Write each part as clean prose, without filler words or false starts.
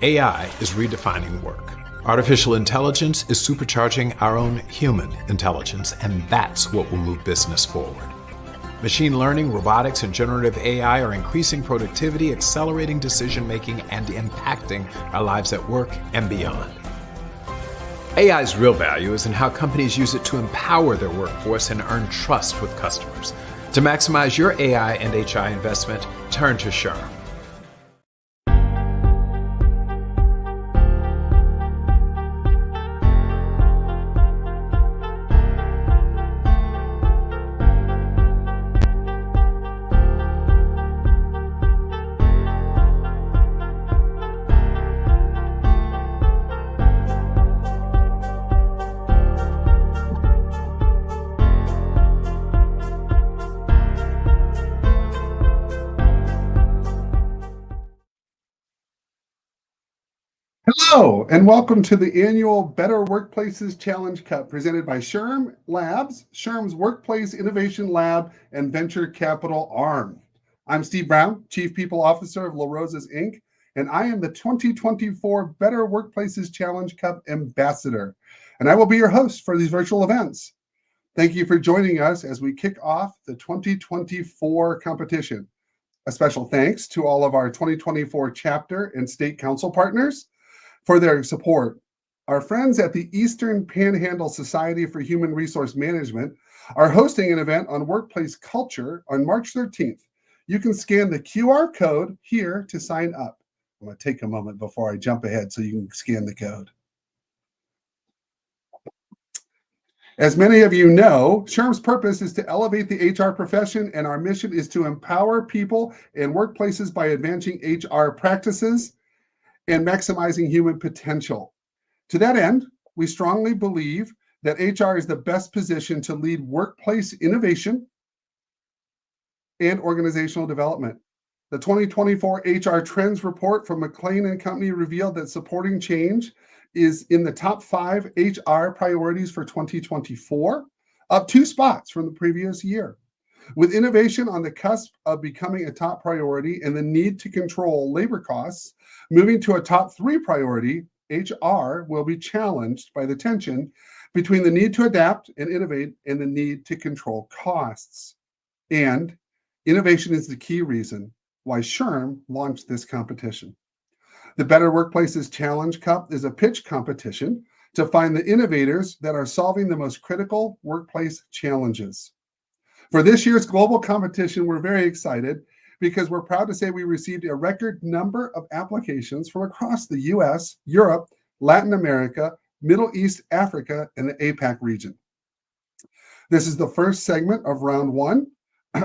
AI is redefining work. Artificial intelligence is supercharging our own human intelligence, and that's what will move business forward. Machine learning, robotics, and generative AI are increasing productivity, accelerating decision-making, and impacting our lives at work and beyond. AI's real value is in how companies use it to empower their workforce and earn trust with customers. To maximize your AI and HI investment, turn to SHRM. Hello, and welcome to the annual Better Workplaces Challenge Cup presented by SHRMLabs, SHRM's Workplace Innovation Lab and Venture Capital Arm. I'm Steve Brown, Chief People Officer of La Rosa's Inc., and I am the 2024 Better Workplaces Challenge Cup Ambassador, and I will be your host for these virtual events. Thank you for joining us as we kick off the 2024 competition. A special thanks to all of our 2024 chapter and state council partners for their support. Our friends at the Eastern Panhandle Society for Human Resource Management are hosting an event on workplace culture on March 13th. You can scan the QR code here to sign up. I'm going to take a moment before I jump ahead so you can scan the code. As many of you know, SHRM's purpose is to elevate the HR profession, and our mission is to empower people and workplaces by advancing HR practices and maximizing human potential. To that end, we strongly believe that HR is the best position to lead workplace innovation and organizational development. The 2024 HR Trends Report from McLean & Company revealed that supporting change is in the top 5 HR priorities for 2024, up 2 spots from the previous year. With innovation on the cusp of becoming a top priority and the need to control labor costs moving to a top 3 priority, HR will be challenged by the tension between the need to adapt and innovate and the need to control costs. And innovation is the key reason why SHRM launched this competition. The Better Workplaces Challenge Cup is a pitch competition to find the innovators that are solving the most critical workplace challenges. For this year's global competition, we're very excited because we're proud to say we received a record number of applications from across the US, Europe, Latin America, Middle East, Africa, and the APAC region. This is the first segment of round 1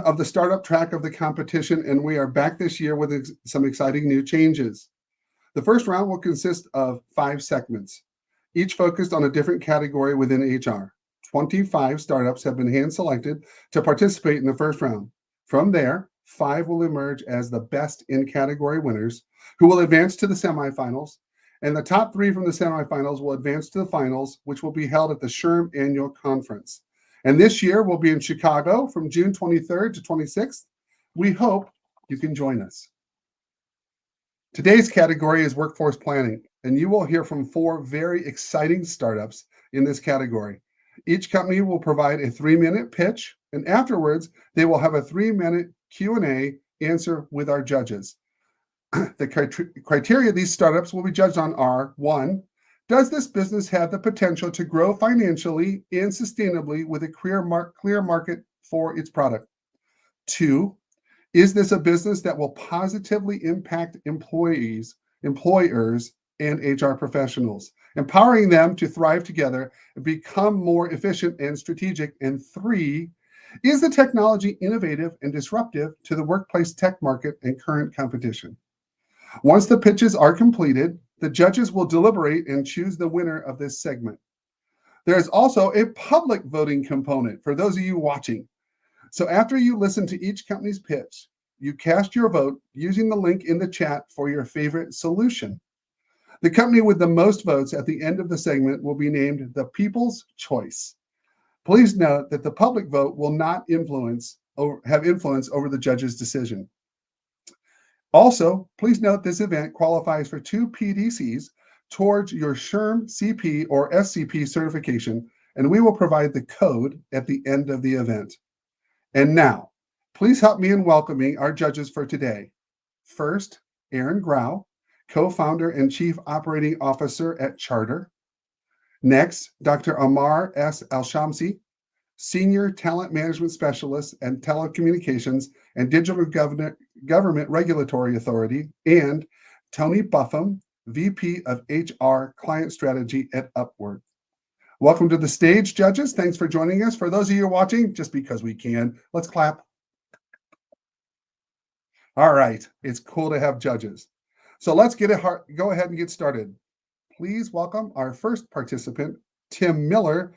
of the startup track of the competition, and we are back this year with some exciting new changes. The first round will consist of 5 segments, each focused on a different category within HR. 25 startups have been hand-selected to participate in the first round. From there, 5 will emerge as the best in-category winners, who will advance to the semifinals, and the top 3 from the semifinals will advance to the finals, which will be held at the SHRM Annual Conference. And this year will be in Chicago from June 23rd to 26th. We hope you can join us. Today's category is workforce planning, and you will hear from 4 very exciting startups in this category. Each company will provide a 3-minute pitch, and afterwards, they will have a 3-minute Q&A answer with our judges. The criteria these startups will be judged on are: 1, does this business have the potential to grow financially and sustainably with a clear market for its product? 2, is this a business that will positively impact employers, and HR professionals, empowering them to thrive together and become more efficient and strategic? And 3, is the technology innovative and disruptive to the workplace tech market and current competition? Once the pitches are completed, the judges will deliberate and choose the winner of this segment. There is also a public voting component for those of you watching. So after you listen to each company's pitch, you cast your vote using the link in the chat for your favorite solution. The company with the most votes at the end of the segment will be named the People's Choice. Please note that the public vote will not have influence over the judge's decision. Also, please note this event qualifies for 2 PDCs towards your SHRM CP or SCP certification, and we will provide the code at the end of the event. And now, please help me in welcoming our judges for today. First, Aaron Grau, co-founder and chief operating officer at Charter. Next, Dr. Amar S. Al-Shamsi, senior talent management specialist and telecommunications and digital government regulatory authority, and Tony Buffum, VP of HR client strategy at Upwork. Welcome to the stage, judges. Thanks for joining us. For those of you watching, just because we can, let's clap. All right, it's cool to have judges. So let's go ahead and get started. Please welcome our first participant, Tim Miller,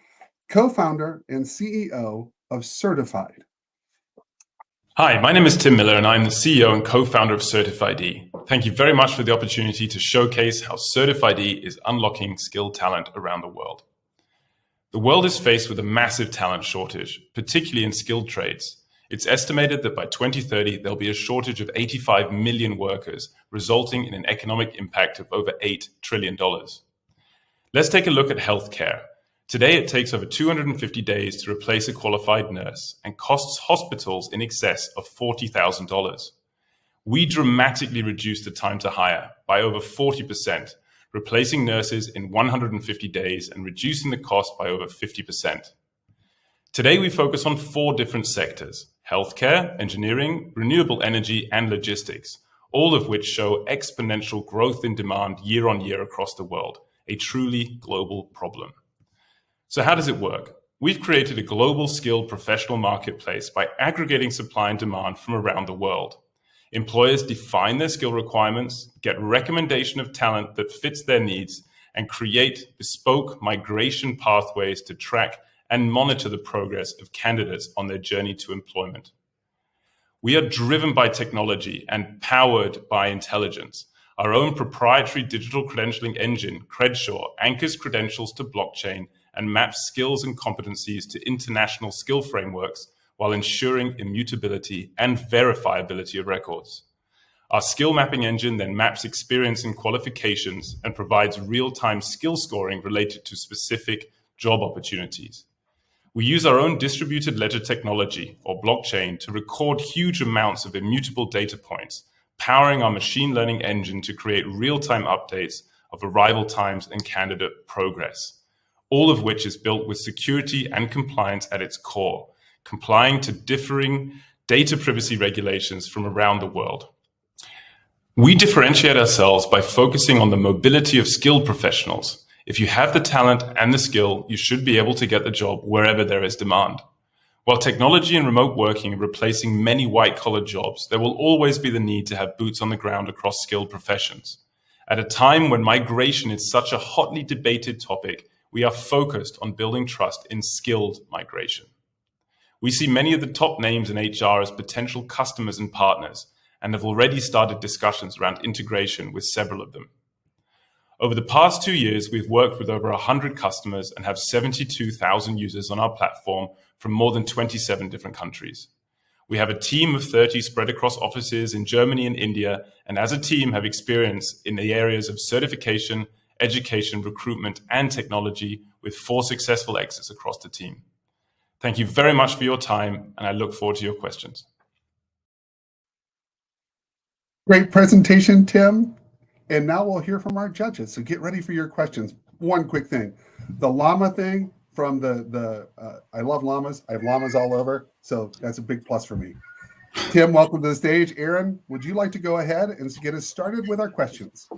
co-founder and CEO of Certified. Hi, my name is Tim Miller, and I'm the CEO and co-founder of Certified. Thank you very much for the opportunity to showcase how Certified is unlocking skilled talent around the world. The world is faced with a massive talent shortage, particularly in skilled trades. It's estimated that by 2030, there'll be a shortage of 85 million workers, resulting in an economic impact of over $8 trillion. Let's take a look at healthcare. Today, it takes over 250 days to replace a qualified nurse and costs hospitals in excess of $40,000. We dramatically reduced the time to hire by over 40%, replacing nurses in 150 days and reducing the cost by over 50%. Today, we focus on 4 different sectors: healthcare, engineering, renewable energy, and logistics, all of which show exponential growth in demand year on year across the world, a truly global problem. So how does it work? We've created a global skilled professional marketplace by aggregating supply and demand from around the world. Employers define their skill requirements, get recommendation of talent that fits their needs, and create bespoke migration pathways to track and monitor the progress of candidates on their journey to employment. We are driven by technology and powered by intelligence. Our own proprietary digital credentialing engine, Credshaw, anchors credentials to blockchain and maps skills and competencies to international skill frameworks while ensuring immutability and verifiability of records. Our skill mapping engine then maps experience and qualifications and provides real-time skill scoring related to specific job opportunities. We use our own distributed ledger technology, or blockchain, to record huge amounts of immutable data points, powering our machine learning engine to create real-time updates of arrival times and candidate progress, all of which is built with security and compliance at its core, complying to differing data privacy regulations from around the world. We differentiate ourselves by focusing on the mobility of skilled professionals. If you have the talent and the skill, you should be able to get the job wherever there is demand. While technology and remote working are replacing many white-collar jobs, there will always be the need to have boots on the ground across skilled professions. At a time when migration is such a hotly debated topic, we are focused on building trust in skilled migration. We see many of the top names in HR as potential customers and partners, and have already started discussions around integration with several of them. Over the past 2 years, we've worked with over 100 customers and have 72,000 users on our platform from more than 27 different countries. We have a team of 30 spread across offices in Germany and India, and as a team have experience in the areas of certification, education, recruitment, and technology, with 4 successful exits across the team. Thank you very much for your time, and I look forward to your questions. Great presentation, Tim. And now we'll hear from our judges. So get ready for your questions. One quick thing. The llama thing from I love llamas. I have llamas all over. So that's a big plus for me. Tim, welcome to the stage. Aaron, would you like to go ahead and get us started with our questions?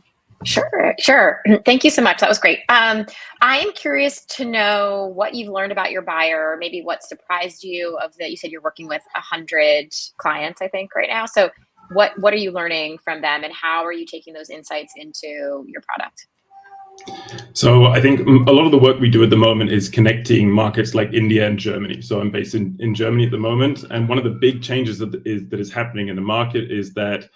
Sure. Thank you so much. That was great. I am curious to know what you've learned about your buyer, or maybe what surprised you of that. You said you're working with 100 clients, I think, right now. So what are you learning from them, and how are you taking those insights into your product? So I think a lot of the work we do at the moment is connecting markets like India and Germany. So I'm based in Germany at the moment. And one of the big changes that is happening in the market is that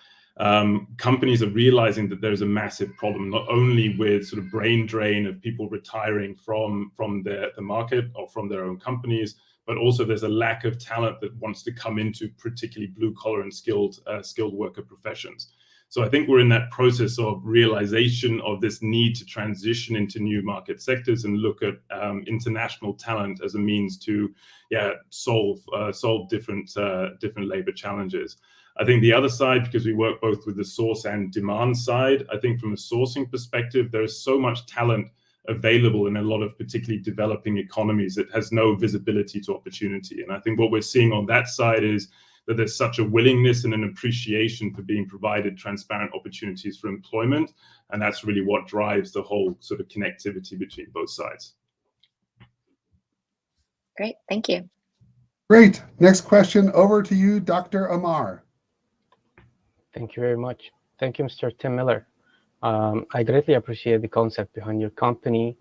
companies are realizing that there's a massive problem, not only with sort of brain drain of people retiring from the market or from their own companies, but also there's a lack of talent that wants to come into particularly blue collar and skilled worker professions. So I think we're in that process of realization of this need to transition into new market sectors and look at international talent as a means to solve different labor challenges. I think the other side, because we work both with the source and demand side, I think from a sourcing perspective, there is so much talent available in a lot of particularly developing economies that has no visibility to opportunity. And I think what we're seeing on that side is that there's such a willingness and an appreciation for being provided transparent opportunities for employment. And that's really what drives the whole sort of connectivity between both sides. Great, thank you. Great. Next question over to you, Dr. Amar. Thank you very much. Thank you, Mr. Tim Miller. I greatly appreciate the concept behind your company,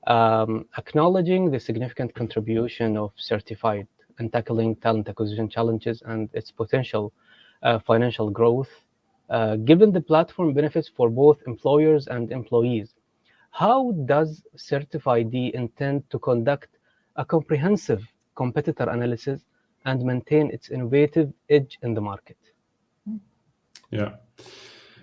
acknowledging the significant contribution of Certified in tackling talent acquisition challenges and its potential financial growth. Given the platform benefits for both employers and employees, how does Certified intend to conduct a comprehensive competitor analysis and maintain its innovative edge in the market?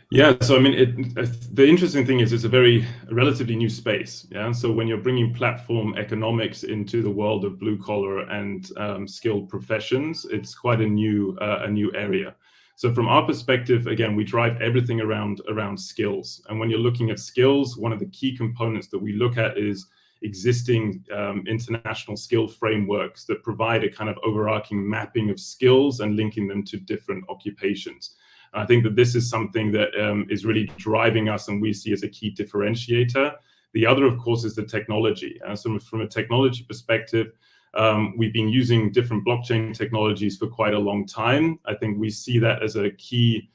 Yeah. So I mean, the interesting thing is it's a relatively new space. Yeah. So when you're bringing platform economics into the world of blue collar and skilled professions, it's quite a new area. So from our perspective, again, we drive everything around skills. And when you're looking at skills, one of the key components that we look at is existing international skill frameworks that provide a kind of overarching mapping of skills and linking them to different occupations. And I think that this is something that is really driving us and we see as a key differentiator. The other, of course, is the technology. So from a technology perspective, we've been using different blockchain technologies for quite a long time. I think we see that as a key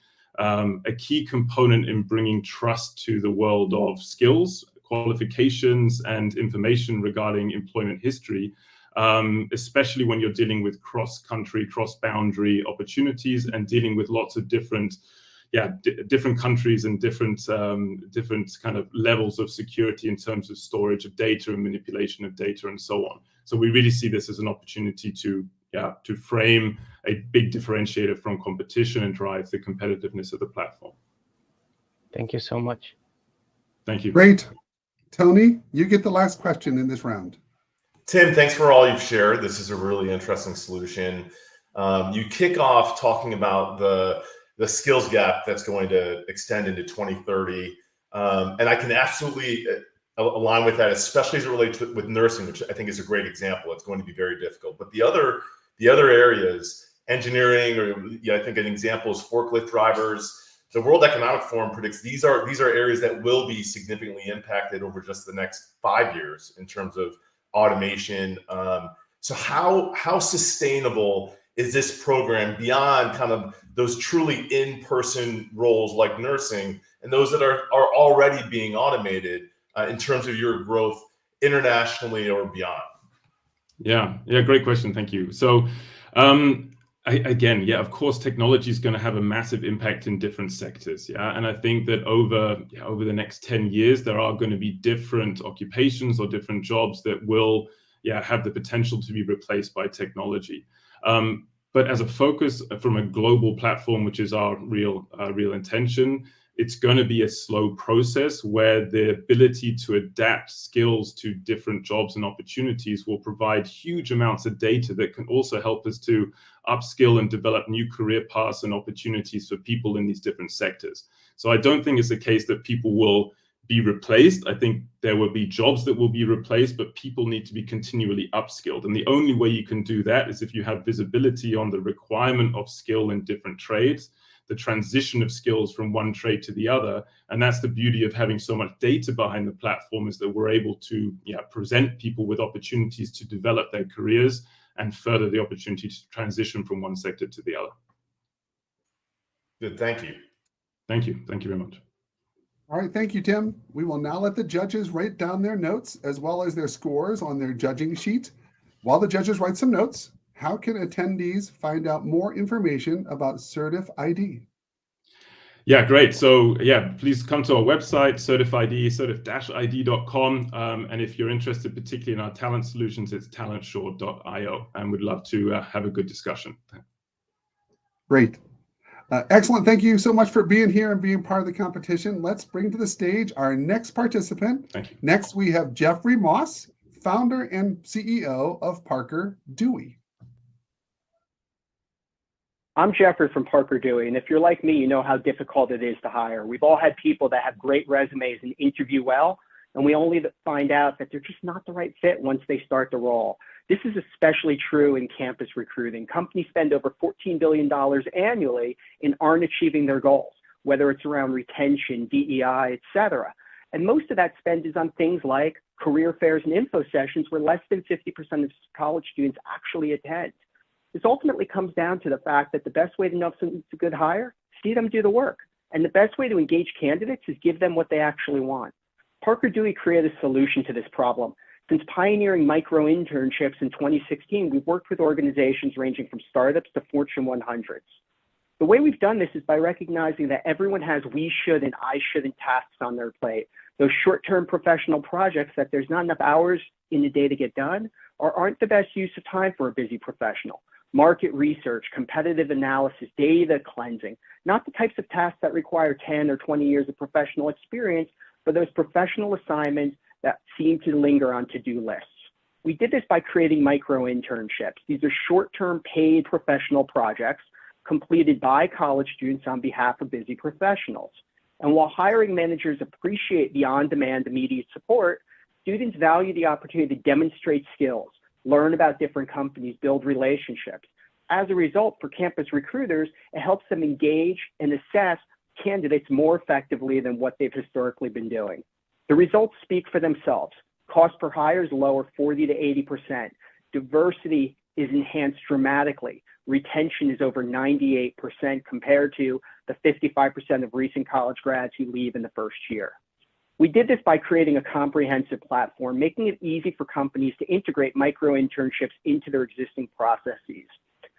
component in bringing trust to the world of skills, qualifications, and information regarding employment history, especially when you're dealing with cross-country, cross-boundary opportunities and dealing with lots of different countries and different kind of levels of security in terms of storage of data and manipulation of data and so on. So we really see this as an opportunity to frame a big differentiator from competition and drive the competitiveness of the platform. Thank you so much. Thank you. Great. Tony, you get the last question in this round. Tim, thanks for all you've shared. This is a really interesting solution. You kick off talking about the skills gap that's going to extend into 2030. And I can absolutely align with that, especially as it relates with nursing, which I think is a great example. It's going to be very difficult. But the other areas, engineering, or I think an example is forklift drivers. The World Economic Forum predicts these are areas that will be significantly impacted over just the next 5 years in terms of automation. So how sustainable is this program beyond kind of those truly in-person roles like nursing and those that are already being automated in terms of your growth internationally or beyond? Yeah, great question. Thank you. So again, of course, technology is going to have a massive impact in different sectors. And I think that over the next 10 years, there are going to be different occupations or different jobs that will have the potential to be replaced by technology. But as a focus from a global platform, which is our real intention, it's going to be a slow process where the ability to adapt skills to different jobs and opportunities will provide huge amounts of data that can also help us to upskill and develop new career paths and opportunities for people in these different sectors. So I don't think it's a case that people will be replaced. I think there will be jobs that will be replaced, but people need to be continually upskilled. And the only way you can do that is if you have visibility on the requirement of skill in different trades, the transition of skills from one trade to the other. And that's the beauty of having so much data behind the platform, is that we're able to present people with opportunities to develop their careers and further the opportunity to transition from one sector to the other. Good, thank you. Thank you. Thank you very much. All right, thank you, Tim. We will now let the judges write down their notes as well as their scores on their judging sheet. While the judges write some notes, how can attendees find out more information about Certif-ID? Yeah, great. So please come to our website, Certif-ID, certif-id.com. And if you're interested particularly in our talent solutions, it's talentsure.io. And we'd love to have a good discussion. Great. Excellent. Thank you so much for being here and being part of the competition. Let's bring to the stage our next participant. Thank you. Next, we have Jeffrey Moss, founder and CEO of Parker Dewey. I'm Jeffrey from Parker Dewey, and if you're like me, you know how difficult it is to hire. We've all had people that have great resumes and interview well, and we only find out that they're just not the right fit once they start the role. This is especially true in campus recruiting. Companies spend over $14 billion annually and aren't achieving their goals, whether it's around retention, DEI, et cetera. And most of that spend is on things like career fairs and info sessions where less than 50% of college students actually attend. This ultimately comes down to the fact that the best way to know if someone's a good hire, see them do the work. And the best way to engage candidates is give them what they actually want. Parker Dewey created a solution to this problem. Since pioneering micro internships in 2016, we've worked with organizations ranging from startups to Fortune 100s. The way we've done this is by recognizing that everyone has we should and I shouldn't tasks on their plate. Those short-term professional projects that there's not enough hours in the day to get done or aren't the best use of time for a busy professional. Market research, competitive analysis, data cleansing, not the types of tasks that require 10 or 20 years of professional experience, but those professional assignments that seem to linger on to-do lists. We did this by creating micro internships. These are short-term paid professional projects completed by college students on behalf of busy professionals. And while hiring managers appreciate the on-demand immediate support, students value the opportunity to demonstrate skills, learn about different companies, build relationships. As a result, for campus recruiters, it helps them engage and assess candidates more effectively than what they've historically been doing. The results speak for themselves. Cost per hire is lower 40 to 80%. Diversity is enhanced dramatically. Retention is over 98% compared to the 55% of recent college grads who leave in the first year. We did this by creating a comprehensive platform, making it easy for companies to integrate micro internships into their existing processes.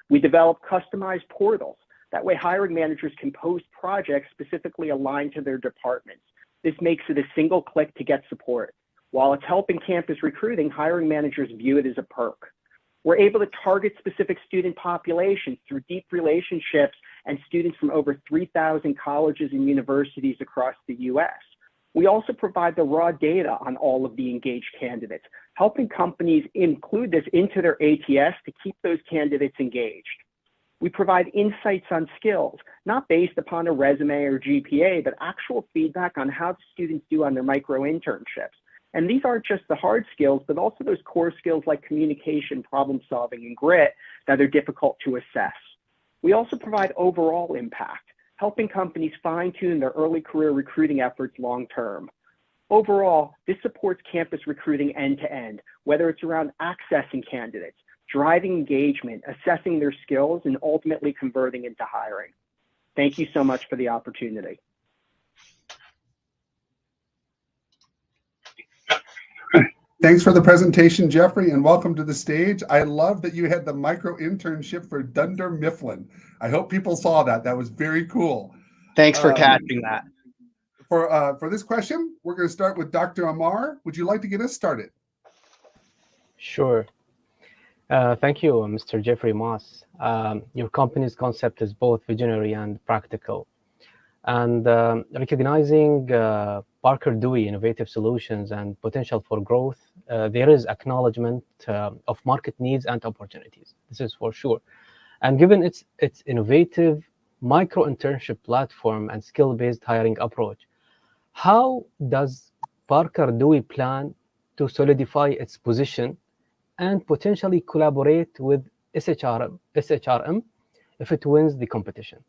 We developed customized portals. That way hiring managers can post projects specifically aligned to their departments. This makes it a single click to get support. While it's helping campus recruiting, hiring managers view it as a perk. We're able to target specific student populations through deep relationships and students from over 3,000 colleges and universities across the US. We also provide the raw data on all of the engaged candidates, helping companies include this into their ATS to keep those candidates engaged. We provide insights on skills, not based upon a resume or GPA, but actual feedback on how the students do on their micro internships. And these aren't just the hard skills, but also those core skills like communication, problem solving, and grit that are difficult to assess. We also provide overall impact, helping companies fine-tune their early career recruiting efforts long-term. Overall, this supports campus recruiting end-to-end, whether it's around accessing candidates, driving engagement, assessing their skills, and ultimately converting into hiring. Thank you so much for the opportunity. Thanks for the presentation, Jeffrey, and welcome to the stage. I love that you had the micro internship for Dunder Mifflin. I hope people saw that. That was very cool. Thanks for catching that. For this question, we're going to start with Dr. Amar. Would you like to get us started? Sure. Thank you, Mr. Jeffrey Moss. Your company's concept is both visionary and practical. And recognizing Parker Dewey innovative solutions and potential for growth, there is acknowledgement of market needs and opportunities. This is for sure. And given its innovative micro internship platform and skill-based hiring approach, how does Parker Dewey plan to solidify its position and potentially collaborate with SHRM if it wins the competition?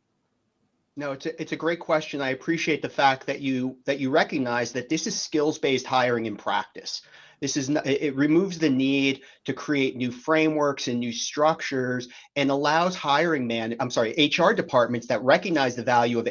No, it's a great question. I appreciate the fact that you recognize that this is skills-based hiring in practice. This is not, it removes the need to create new frameworks and new structures and allows HR departments that recognize the value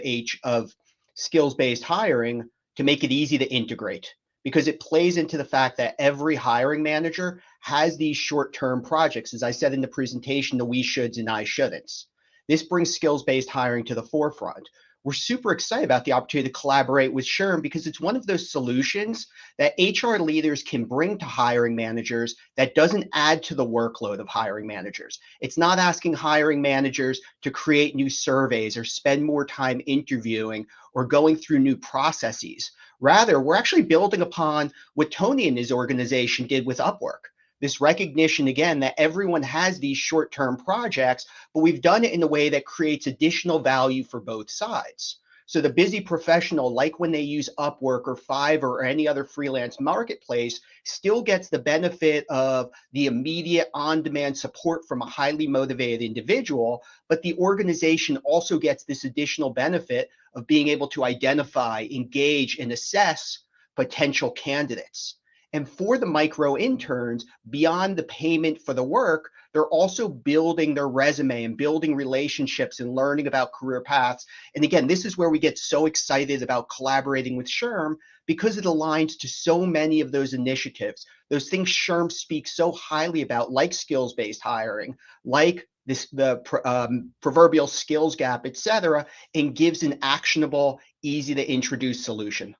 of skills-based hiring to make it easy to integrate, because it plays into the fact that every hiring manager has these short-term projects. As I said in the presentation, the we shoulds and I shouldn'ts. This brings skills-based hiring to the forefront. we're super excited about the opportunity to collaborate with SHRM because it's one of those solutions that HR leaders can bring to hiring managers that doesn't add to the workload of hiring managers. It's not asking hiring managers to create new surveys or spend more time interviewing or going through new processes. Rather, we're actually building upon what Tony and his organization did with Upwork. This recognition, again, that everyone has these short-term projects, but we've done it in a way that creates additional value for both sides. So the busy professional, like when they use Upwork or Fiverr or any other freelance marketplace, still gets the benefit of the immediate on-demand support from a highly motivated individual, but the organization also gets this additional benefit of being able to identify, engage, and assess potential candidates. And for the micro interns, beyond the payment for the work, they're also building their resume and building relationships and learning about career paths. And again, this is where we get so excited about collaborating with SHRM because it aligns to so many of those initiatives, those things SHRM speaks so highly about, like skills-based hiring, like the proverbial skills gap, et cetera, and gives an actionable, easy to introduce solution.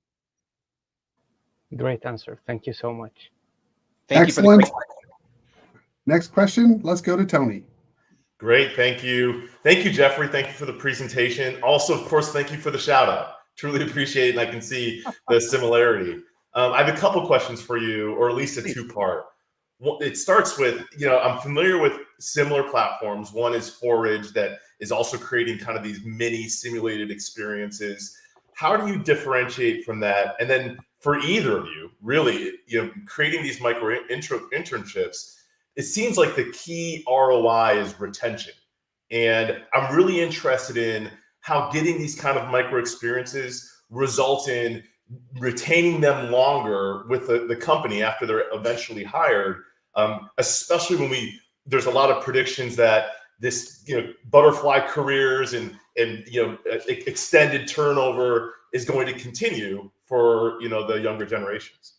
Great answer. Thank you so much. Thank you for the great question. Next question. Let's go to Tony. Great. Thank you. Thank you, Jeffrey. Thank you for the presentation. Also, of course, thank you for the shout out. Truly appreciate it. And I can see the similarity. I have a couple questions for you, or at least a two-part. It starts with, I'm familiar with similar platforms. One is Forage that is also creating kind of these mini simulated experiences. How do you differentiate from that? And then for either of you, really, creating these micro internships, it seems like the key ROI is retention. And I'm really interested in how getting these kind of micro experiences result in retaining them longer with the company after they're eventually hired, especially when there's a lot of predictions that this, butterfly careers and extended turnover is going to continue for, the younger generations.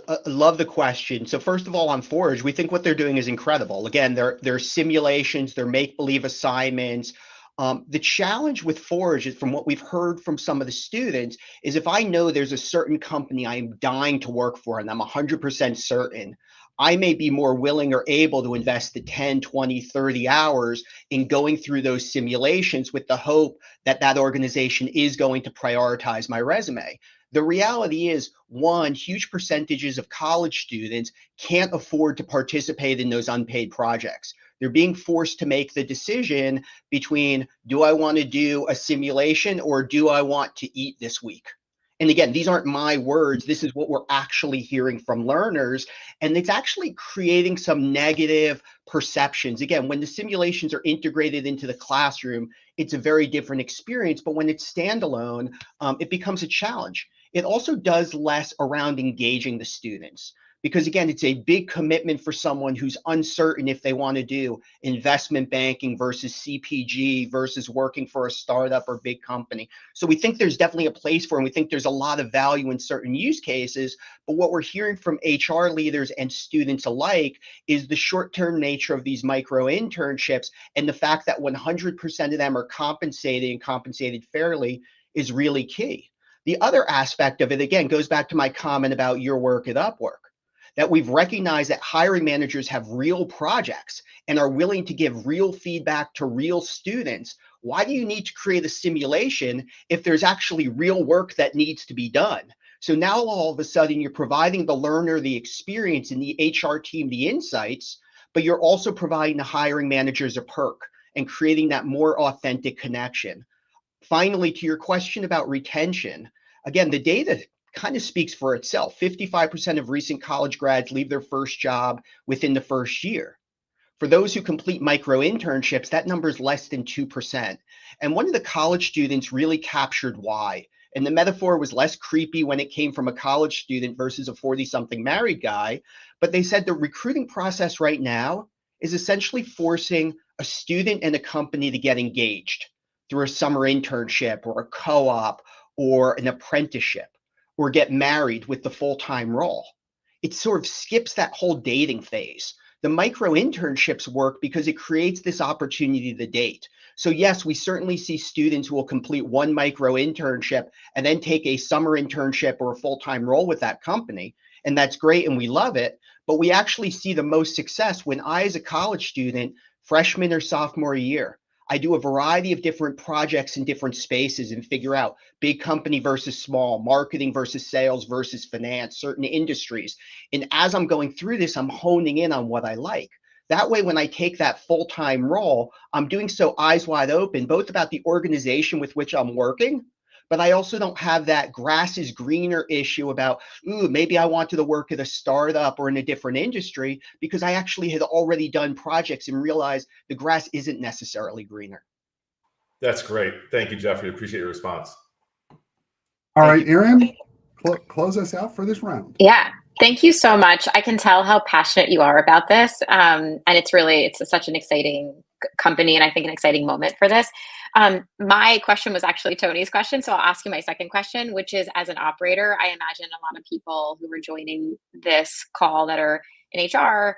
I love the question. So first of all, on Forge, we think what they're doing is incredible. Again, they're simulations, they're make-believe assignments. The challenge with Forge is, from what we've heard from some of the students, is if I know there's a certain company I'm dying to work for and I'm 100% certain, I may be more willing or able to invest the 10, 20, 30 hours in going through those simulations with the hope that that organization is going to prioritize my resume. The reality is, one, huge percentages of college students can't afford to participate in those unpaid projects. They're being forced to make the decision between, do I want to do a simulation or do I want to eat this week? And again, these aren't my words. This is what we're actually hearing from learners. And it's actually creating some negative perceptions. Again, when the simulations are integrated into the classroom, it's a very different experience. But when it's standalone, it becomes a challenge. It also does less around engaging the students. Because again, it's a big commitment for someone who's uncertain if they want to do investment banking versus CPG versus working for a startup or big company. So we think there's definitely a place for it, and we think there's a lot of value in certain use cases. But what we're hearing from HR leaders and students alike is the short-term nature of these micro internships, and the fact that 100% of them are compensated and compensated fairly is really key. The other aspect of it, again, goes back to my comment about your work at Upwork, that we've recognized that hiring managers have real projects and are willing to give real feedback to real students. Why do you need to create a simulation if there's actually real work that needs to be done? So now all of a sudden you're providing the learner the experience and the HR team the insights, but you're also providing the hiring managers a perk and creating that more authentic connection. Finally, to your question about retention, again, the data kind of speaks for itself. 55% of recent college grads leave their first job within the first year. For those who complete micro internships, that number is less than 2%. And one of the college students really captured why. And the metaphor was less creepy when it came from a college student versus a 40-something married guy. But they said the recruiting process right now is essentially forcing a student and a company to get engaged through a summer internship or a co-op or an apprenticeship, or get married with the full-time role. It sort of skips that whole dating phase. The micro internships work because it creates this opportunity to date. So yes, we certainly see students who will complete one micro internship and then take a summer internship or a full-time role with that company. And that's great and we love it. But we actually see the most success when I, as a college student, freshman or sophomore year, I do a variety of different projects in different spaces and figure out big company versus small, marketing versus sales versus finance, certain industries. And as I'm going through this, I'm honing in on what I like. That way, when I take that full-time role, I'm doing so eyes wide open, both about the organization with which I'm working, but I also don't have that grass is greener issue about, ooh, maybe I wanted to work at a startup or in a different industry, because I actually had already done projects and realized the grass isn't necessarily greener. That's great. Thank you, Jeffrey. Appreciate your response. All right, Erin, close us out for this round. Yeah. Thank you so much. I can tell how passionate you are about this. And it's such an exciting company, and I think an exciting moment for this. My question was actually Tony's question. So I'll ask you my second question, which is, as an operator, I imagine a lot of people who are joining this call that are in HR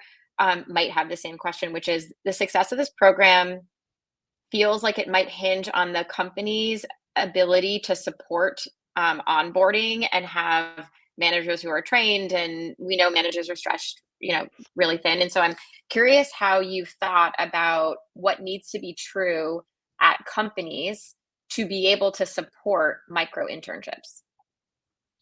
might have the same question, which is the success of this program feels like it might hinge on the company's ability to support onboarding and have managers who are trained, and we know managers are stretched, really thin. And so I'm curious how you've thought about what needs to be true at companies to be able to support micro internships.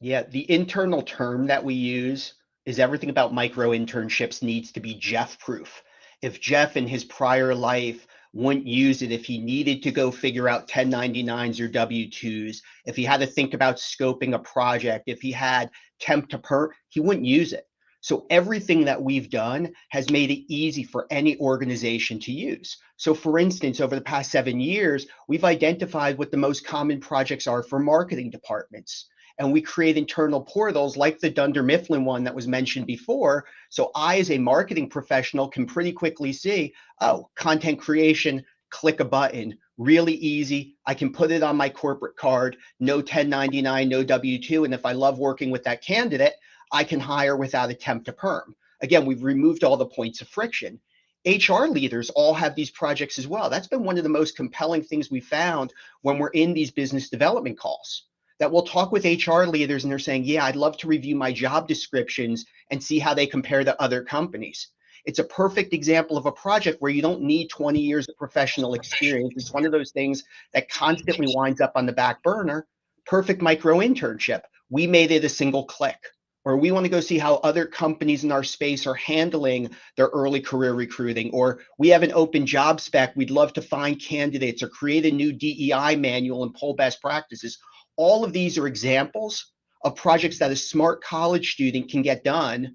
Yeah, the internal term that we use is everything about micro internships needs to be Jeff proof. If Jeff in his prior life wouldn't use it, if he needed to go figure out 1099s or W-2s, if he had to think about scoping a project, if he had temp to perm, he wouldn't use it. So everything that we've done has made it easy for any organization to use. So for instance, over the past 7 years, we've identified what the most common projects are for marketing departments. And we create internal portals like the Dunder Mifflin one that was mentioned before. So I, as a marketing professional, can pretty quickly see, oh, content creation, click a button, really easy. I can put it on my corporate card, no 1099, no W-2. And if I love working with that candidate, I can hire without a temp to perm. Again, we've removed all the points of friction. HR leaders all have these projects as well. That's been one of the most compelling things we found when we're in these business development calls, that we'll talk with HR leaders and they're saying, yeah, I'd love to review my job descriptions and see how they compare to other companies. It's a perfect example of a project where you don't need 20 years of professional experience. It's one of those things that constantly winds up on the back burner. Perfect micro internship. We made it a single click. Or we want to go see how other companies in our space are handling their early career recruiting, or we have an open job spec, we'd love to find candidates or create a new DEI manual and pull best practices. All of these are examples of projects that a smart college student can get done,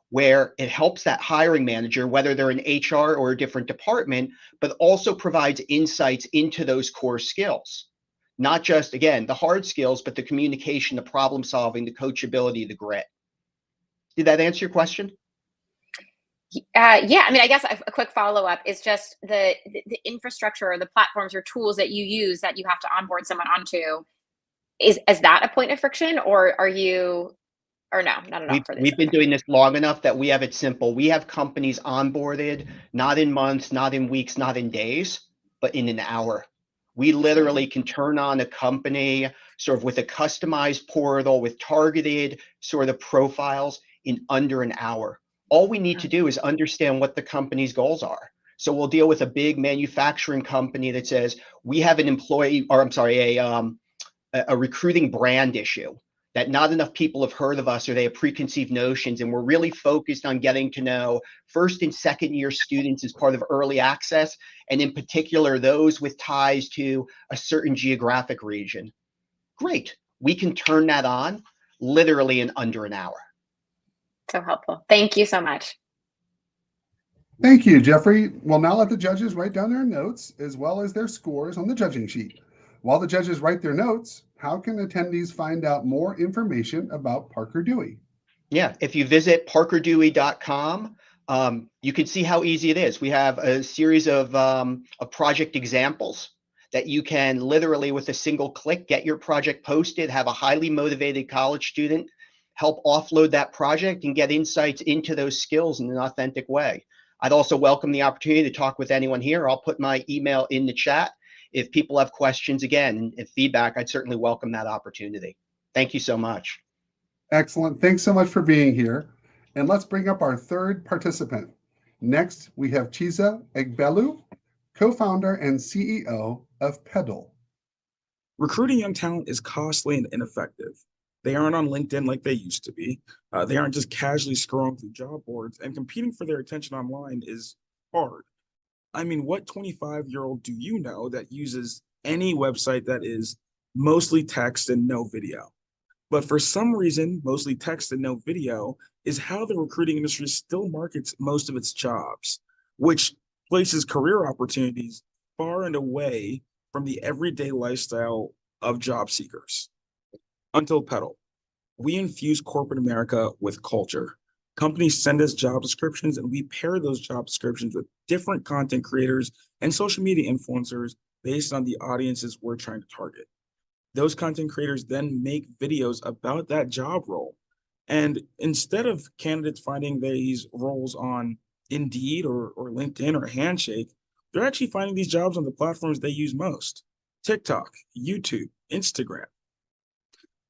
where it helps that hiring manager, whether they're in HR or a different department, but also provides insights into those core skills. Not just, again, the hard skills, but the communication, the problem solving, the coachability, the grit. Did that answer your question? Yeah, I mean, I guess a quick follow-up is just the infrastructure or the platforms or tools that you use that you have to onboard someone onto. Is that a point of friction, or are you, or no, not at all? We've been doing this long enough that we have it simple. We have companies onboarded, not in months, not in weeks, not in days, but in an hour. We literally can turn on a company sort of with a customized portal with targeted sort of profiles in under an hour. All we need to do is understand what the company's goals are. So we'll deal with a big manufacturing company that says, we have an employee, or I'm sorry, a recruiting brand issue, that not enough people have heard of us or they have preconceived notions. And we're really focused on getting to know first and second year students as part of early access, and in particular, those with ties to a certain geographic region. Great. We can turn that on literally in under an hour. So helpful. Thank you so much. Thank you, Jeffrey. We'll now let the judges write down their notes as well as their scores on the judging sheet. While the judges write their notes, how can attendees find out more information about Parker Dewey? Yeah, if you visit parkerdewey.com, you can see how easy it is. We have a series of project examples that you can literally, with a single click, get your project posted, have a highly motivated college student help offload that project and get insights into those skills in an authentic way. I'd also welcome the opportunity to talk with anyone here. I'll put my email in the chat. If people have questions, again, and feedback, I'd certainly welcome that opportunity. Thank you so much. Excellent. Thanks so much for being here. And let's bring up our third participant. Next, we have Chiza Egbelu, co-founder and CEO of Pedal. Recruiting young talent is costly and ineffective. They aren't on LinkedIn like they used to be. They aren't just casually scrolling through job boards, and competing for their attention online is hard. I mean, what 25-year-old do you know that uses any website that is mostly text and no video? But for some reason, mostly text and no video is how the recruiting industry still markets most of its jobs, which places career opportunities far and away from the everyday lifestyle of job seekers. Until Pedal, we infuse corporate America with culture. Companies send us job descriptions, and we pair those job descriptions with different content creators and social media influencers based on the audiences we're trying to target. Those content creators then make videos about that job role. And instead of candidates finding these roles on Indeed or LinkedIn or Handshake, they're actually finding these jobs on the platforms they use most: TikTok, YouTube, Instagram.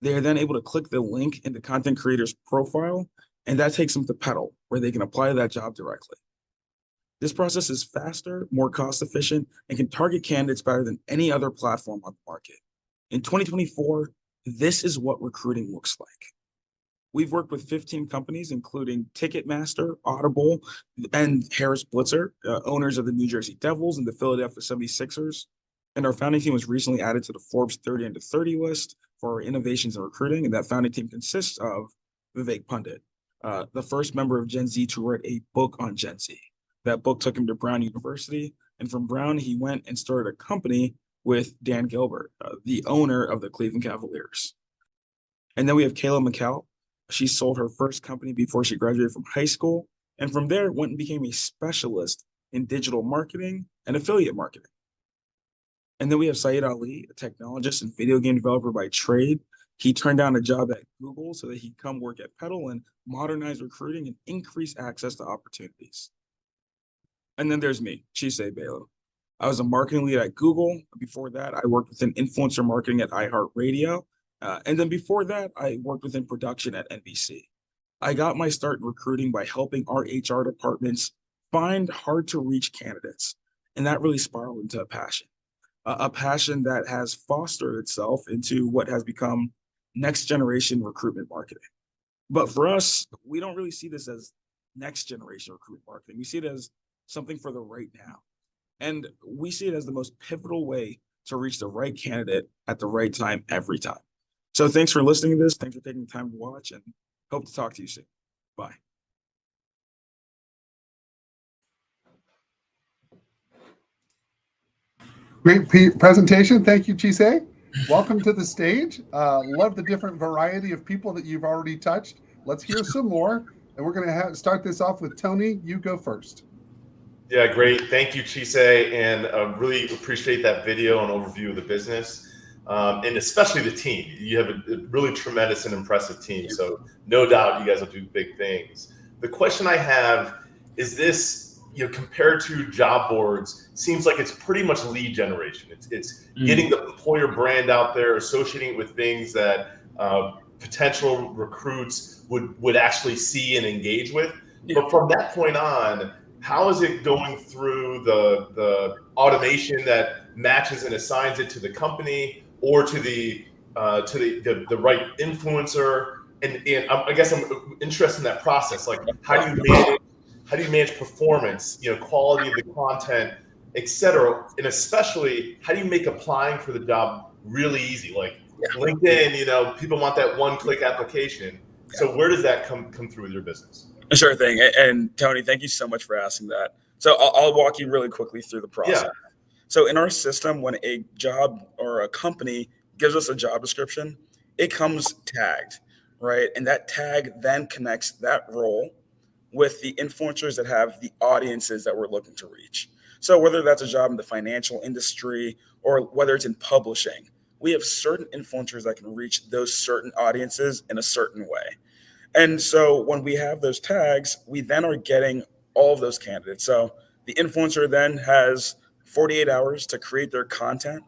They are then able to click the link in the content creator's profile, and that takes them to Pedal, where they can apply to that job directly. This process is faster, more cost efficient, and can target candidates better than any other platform on the market. In 2024, this is what recruiting looks like. We've worked with 15 companies, including Ticketmaster, Audible, and Harris Blitzer, owners of the New Jersey Devils and the Philadelphia 76ers. And our founding team was recently added to the Forbes 30 Under 30 list for our innovations in recruiting. And that founding team consists of Vivek Pundit, the first member of Gen Z to write a book on Gen Z. That book took him to Brown University. And from Brown, he went and started a company with Dan Gilbert, the owner of the Cleveland Cavaliers. And then we have Kayla McCall. She sold her first company before she graduated from high school. And from there, went and became a specialist in digital marketing and affiliate marketing. And then we have Syed Ali, a technologist and video game developer by trade. He turned down a job at Google so that he'd come work at Pedal and modernize recruiting and increase access to opportunities. And then there's me, Chisei Belo. I was a marketing lead at Google. Before that, I worked within influencer marketing at iHeartRadio. And then before that, I worked within production at NBC. I got my start in recruiting by helping our HR departments find hard to reach candidates. And that really spiraled into a passion that has fostered itself into what has become next generation recruitment marketing. But for us, we don't really see this as next generation recruitment marketing. We see it as something for the right now. And we see it as the most pivotal way to reach the right candidate at the right time every time. So thanks for listening to this. Thanks for taking the time to watch, and hope to talk to you soon. Bye. Great presentation. Thank you, Chisei. Welcome to the stage. Love the different variety of people that you've already touched. Let's hear some more. And we're going to start this off with Tony. You go first. Yeah, great. Thank you, Chisei, and really appreciate that video and overview of the business, and especially the team. You have a really tremendous and impressive team, so no doubt you guys will do big things. The question I have is this: compared to job boards, seems like it's pretty much lead generation. It's getting the employer brand out there, associating it with things that potential recruits would actually see and engage with. Yeah. But from that point on, how is it going through the automation that matches and assigns it to the company or to the right influencer? And I guess I'm interested in that process. Like, how do you manage performance, quality of the content, et cetera? And especially, how do you make applying for the job really easy? Like LinkedIn, people want that one-click application. So where does that come through with your business? Sure thing. And Tony, thank you so much for asking that. So I'll walk you really quickly through the process. Yeah. So in our system, when a job or a company gives us a job description, it comes tagged, right? And that tag then connects that role with the influencers that have the audiences that we're looking to reach. So whether that's a job in the financial industry or whether it's in publishing, we have certain influencers that can reach those certain audiences in a certain way. And so when we have those tags, we then are getting all of those candidates. So the influencer then has 48 hours to create their content.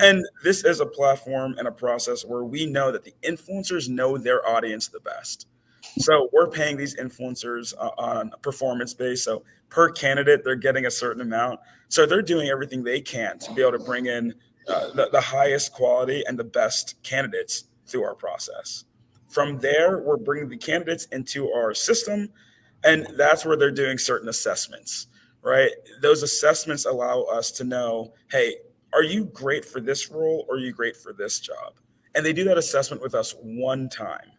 And this is a platform and a process where we know that the influencers know their audience the best. So we're paying these influencers on a performance base. So per candidate, they're getting a certain amount. So they're doing everything they can to be able to bring in the highest quality and the best candidates through our process. From there, we're bringing the candidates into our system, and that's where they're doing certain assessments, right? Those assessments allow us to know, hey, are you great for this role or are you great for this job? And they do that assessment with us one time.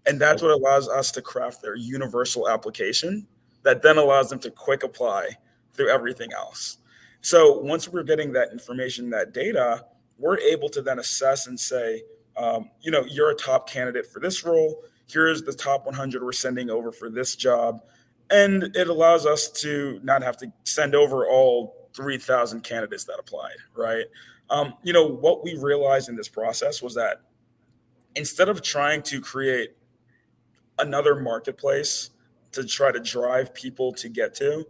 And that's what allows us to craft their universal application that then allows them to quick apply through everything else. So once we're getting that information, that data, we're able to then assess and say, you're a top candidate for this role. Here's the top 100 we're sending over for this job. And it allows us to not have to send over all 3,000 candidates that applied, right? What we realized in this process was that instead of trying to create another marketplace to try to drive people to get to,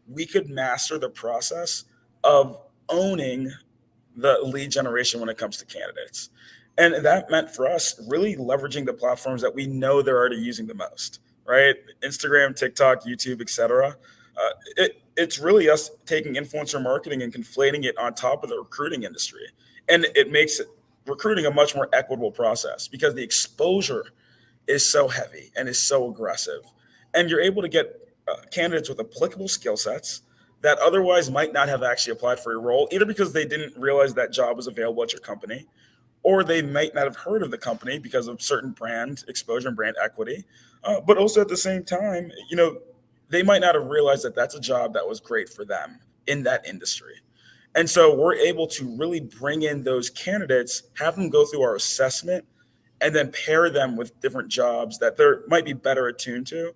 we could master the process of owning the lead generation when it comes to candidates. And that meant for us really leveraging the platforms that we know they're already using the most, right? Instagram, TikTok, YouTube, etc. It's really us taking influencer marketing and conflating it on top of the recruiting industry. And it makes recruiting a much more equitable process because the exposure is so heavy and is so aggressive. And you're able to get candidates with applicable skill sets that otherwise might not have actually applied for a role, either because they didn't realize that job was available at your company, or they might not have heard of the company because of certain brand exposure and brand equity. But also at the same time, they might not have realized that that's a job that was great for them in that industry. And so we're able to really bring in those candidates, have them go through our assessment, and then pair them with different jobs that they might be better attuned to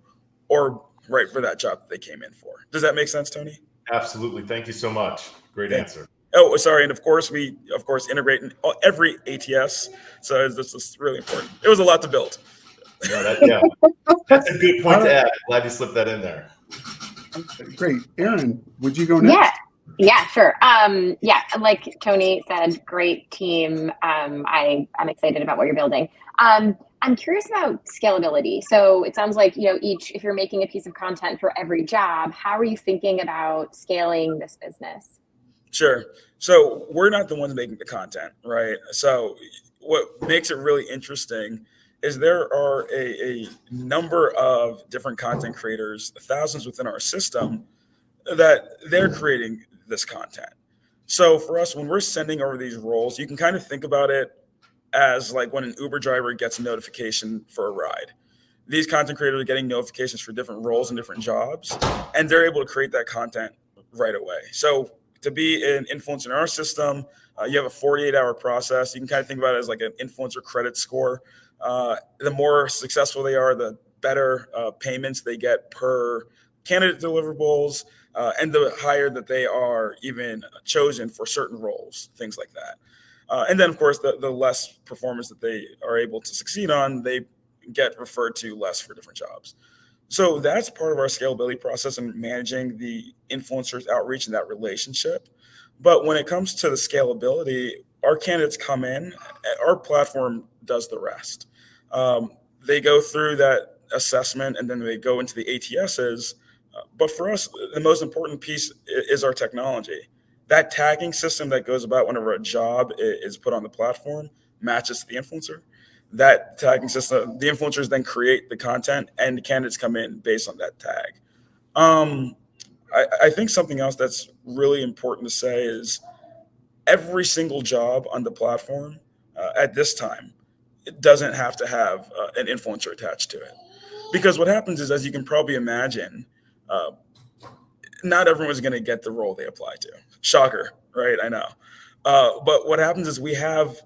or right for that job that they came in for. Does that make sense, Tony? Absolutely. Thank you so much. Great answer. Oh, sorry. And of course, we integrate in every ATS. So this is really important. It was a lot to build. No, that's a good point to add. Glad you slipped that in there. Great. Aaron, would you go next? Yeah, sure. Like Tony said, great team. I'm excited about what you're building. I'm curious about scalability. So it sounds like, if you're making a piece of content for every job, how are you thinking about scaling this business? Sure. So we're not the ones making the content, right? So what makes it really interesting is there are a number of different content creators, thousands within our system, that they're creating this content. So for us, when we're sending over these roles, you can kind of think about it as like when an Uber driver gets a notification for a ride. These content creators are getting notifications for different roles and different jobs, and they're able to create that content right away. So to be an influencer in our system, you have a 48-hour process. You can kind of think about it as like an influencer credit score. The more successful they are, the better payments they get per candidate deliverables, and the higher that they are even chosen for certain roles, things like that. And then, of course, the less performance that they are able to succeed on, they get referred to less for different jobs. So that's part of our scalability process and managing the influencers outreach and that relationship. But when it comes to the scalability, our candidates come in, our platform does the rest. They go through that assessment and then they go into the ATSs. But for us, the most important piece is our technology. That tagging system that goes about whenever a job is put on the platform matches the influencer. That tagging system, the influencers then create the content and the candidates come in based on that tag. I think something else that's really important to say is every single job on the platform at this time, it doesn't have to have an influencer attached to it. Because what happens is, as you can probably imagine, not everyone's going to get the role they apply to. Shocker, right? I know. But what happens is we have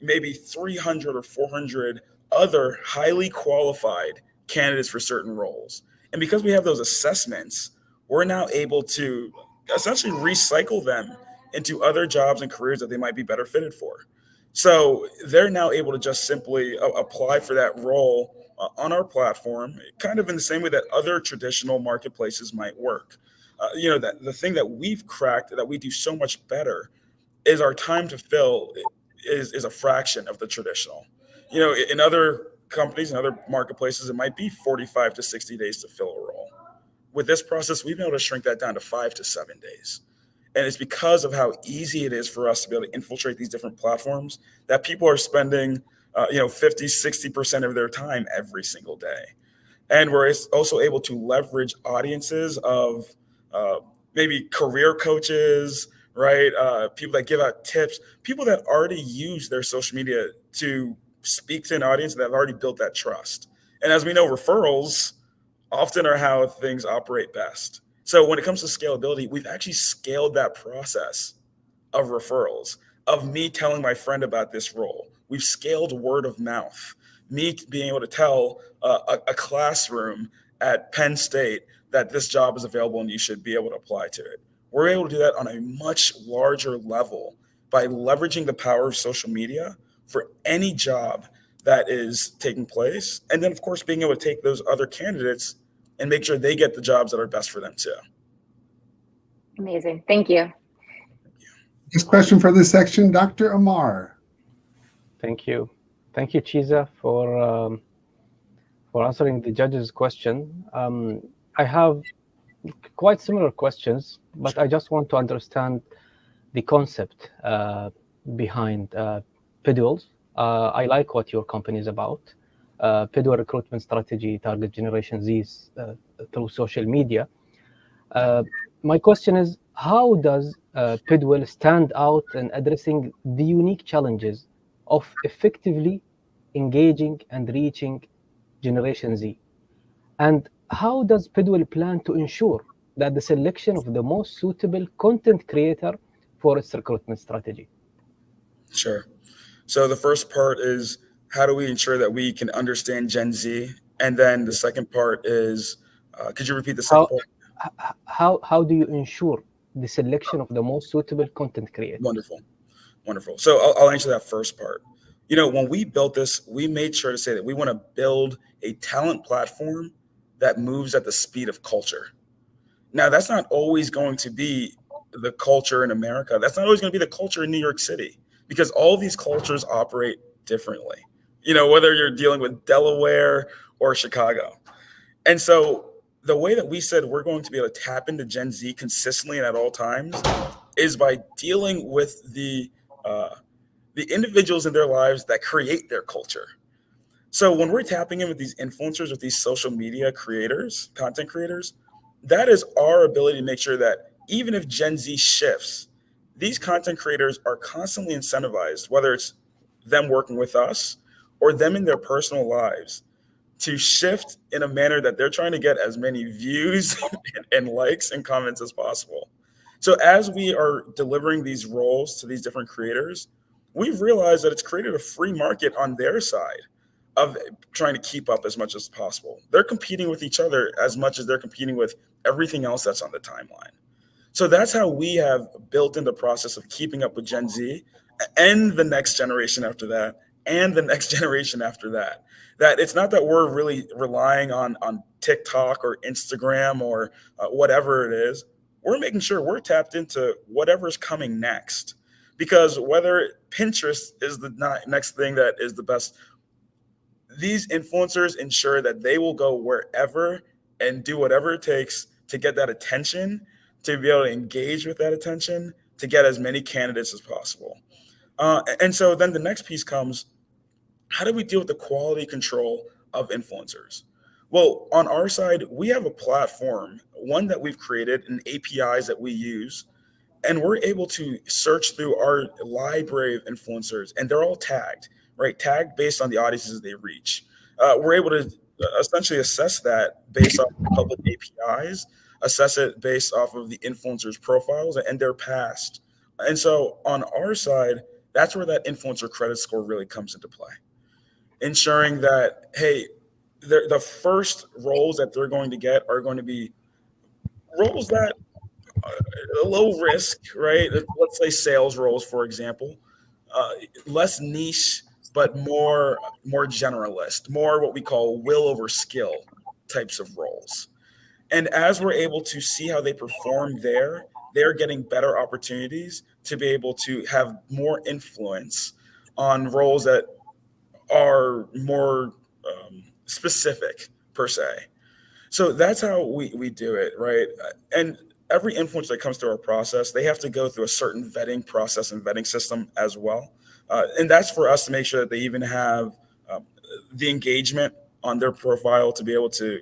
maybe 300 or 400 other highly qualified candidates for certain roles. And because we have those assessments, we're now able to essentially recycle them into other jobs and careers that they might be better fitted for. So they're now able to just simply apply for that role on our platform, kind of in the same way that other traditional marketplaces might work. That the thing that we've cracked that we do so much better is our time to fill is a fraction of the traditional. In other companies and other marketplaces, it might be 45 to 60 days to fill a role. With this process, we've been able to shrink that down to 5 to 7 days. And it's because of how easy it is for us to be able to infiltrate these different platforms that people are spending, 50, 60% of their time every single day. And we're also able to leverage audiences of maybe career coaches, right? People that give out tips, people that already use their social media to speak to an audience that have already built that trust. And as we know, referrals often are how things operate best. So when it comes to scalability, we've actually scaled that process of referrals, of me telling my friend about this role. We've scaled word of mouth, me being able to tell a classroom at Penn State that this job is available and you should be able to apply to it. We're able to do that on a much larger level by leveraging the power of social media for any job that is taking place. And then, of course, being able to take those other candidates and make sure they get the jobs that are best for them too. Amazing. Thank you. Next question for this section, Dr. Amar. Thank you. Thank you, Chiza, for answering the judge's question. I have quite similar questions, but I just want to understand the concept behind Pidwells. I like what your company is about. Pidwell recruitment strategy, target Generation Z's through social media. My question is, how does Pidwell stand out in addressing the unique challenges of effectively engaging and reaching Generation Z? And how does Pidwell plan to ensure that the selection of the most suitable content creator for its recruitment strategy? Sure. So the first part is, how do we ensure that we can understand Gen Z? And then the second part is, could you repeat the second part? How do you ensure the selection of the most suitable content creators? Wonderful. So I'll answer that first part. When we built this, we made sure to say that we want to build a talent platform that moves at the speed of culture. Now, that's not always going to be the culture in America. That's not always going to be the culture in New York City, because all these cultures operate differently, whether you're dealing with Delaware or Chicago. And so the way that we said we're going to be able to tap into Gen Z consistently and at all times is by dealing with the individuals in their lives that create their culture. So when we're tapping in with these influencers, with these social media creators, content creators, that is our ability to make sure that even if Gen Z shifts, these content creators are constantly incentivized, whether it's them working with us or them in their personal lives, to shift in a manner that they're trying to get as many views and likes and comments as possible. So as we are delivering these roles to these different creators, we've realized that it's created a free market on their side of trying to keep up as much as possible. They're competing with each other as much as they're competing with everything else that's on the timeline. So that's how we have built in the process of keeping up with Gen Z and the next generation after that, and the next generation after that. That it's not that we're really relying on TikTok or Instagram or whatever it is. We're making sure we're tapped into whatever's coming next. Because whether Pinterest is the next thing that is the best, these influencers ensure that they will go wherever and do whatever it takes to get that attention, to be able to engage with that attention, to get as many candidates as possible. And so then the next piece comes, how do we deal with the quality control of influencers? Well, on our side, we have a platform, one that we've created, and APIs that we use, and we're able to search through our library of influencers, and they're all tagged, right? Tagged based on the audiences they reach. We're able to essentially assess that based off public APIs, assess it based off of the influencers' profiles and their past. And so on our side, that's where that influencer credit score really comes into play. Ensuring that, hey, the first roles that they're going to get are going to be roles that are low risk, right? Let's say sales roles, for example, less niche, but more generalist, more what we call will over skill types of roles. And as we're able to see how they perform there, they're getting better opportunities to be able to have more influence on roles that are more specific per se. So that's how we do it, right? And every influencer that comes through our process, they have to go through a certain vetting process and vetting system as well. And that's for us to make sure that they even have the engagement on their profile to be able to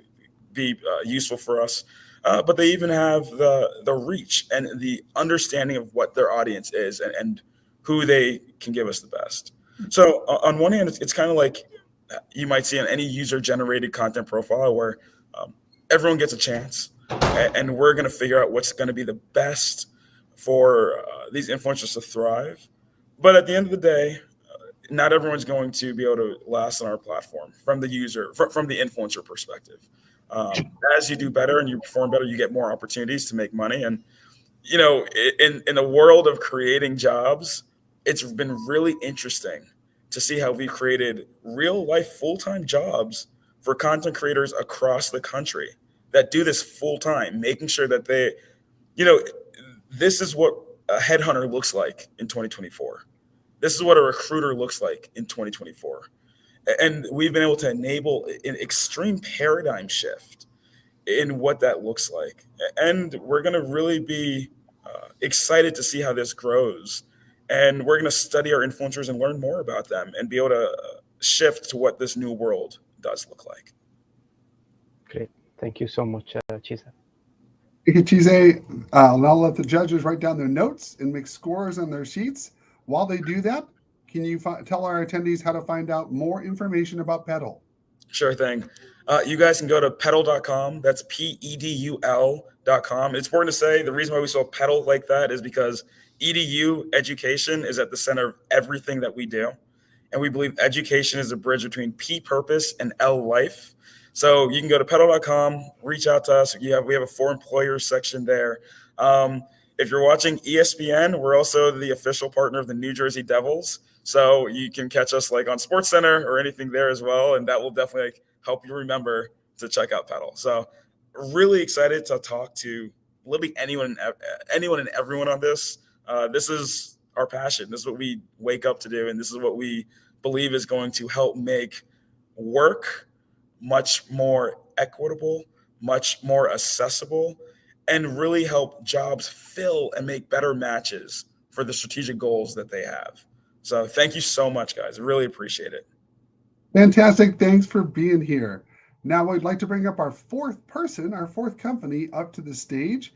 be useful for us. But they even have the reach and the understanding of what their audience is and who they can give us the best. So on one hand, it's kind of like you might see on any user-generated content profile where everyone gets a chance, and we're going to figure out what's going to be the best for these influencers to thrive. But at the end of the day, not everyone's going to be able to last on our platform from the user, from the influencer perspective. As you do better and you perform better, you get more opportunities to make money. And in the world of creating jobs, it's been really interesting to see how we've created real life full-time jobs for content creators across the country that do this full time, making sure that they, this is what a headhunter looks like in 2024. This is what a recruiter looks like in 2024. And we've been able to enable an extreme paradigm shift in what that looks like. And we're going to really be excited to see how this grows. And we're going to study our influencers and learn more about them and be able to shift to what this new world does look like. Great. Thank you so much, Chisa. Thank you, Chise. I'll now let the judges write down their notes and make scores on their sheets. While they do that, can you tell our attendees how to find out more information about Petal? Sure thing. You guys can go to petal.com. That's PEDUL.com. It's important to say the reason why we spell Petal like that is because EDU education is at the center of everything that we do. And we believe education is a bridge between P purpose and L life. So you can go to petal.com, reach out to us. We have a for employers section there. If you're watching ESPN, we're also the official partner of the New Jersey Devils. So you can catch us like on SportsCenter or anything there as well. And that will definitely help you remember to check out Petal. So really excited to talk to literally anyone and everyone on this. This is our passion. This is what we wake up to do. And this is what we believe is going to help make work much more equitable, much more accessible, and really help jobs fill and make better matches for the strategic goals that they have. So thank you so much, guys. I really appreciate it. Fantastic. Thanks for being here. Now we'd like to bring up our fourth person, our fourth company up to the stage.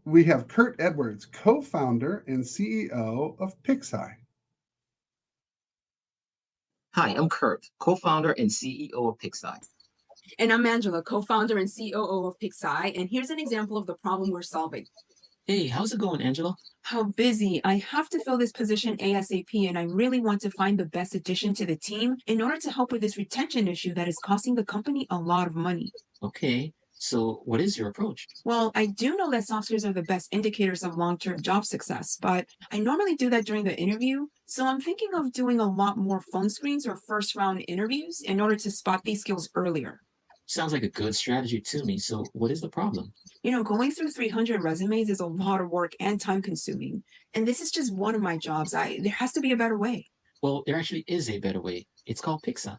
We have Kurt Edwards, co-founder and CEO of Pixi. Hi, I'm Kurt, co-founder and CEO of Pixi. And I'm Angela, co-founder and COO of Pixi. And here's an example of the problem we're solving. Hey, how's it going, Angela? How busy. I have to fill this position ASAP, and I really want to find the best addition to the team in order to help with this retention issue that is costing the company a lot of money. Okay, so what is your approach? Well, I do know that soft skills are the best indicators of long-term job success, but I normally do that during the interview. So I'm thinking of doing a lot more phone screens or first-round interviews in order to spot these skills earlier. Sounds like a good strategy to me. So what is the problem? Going through 300 resumes is a lot of work and time consuming. And this is just one of my jobs. There has to be a better way. Well, there actually is a better way. It's called Pixi.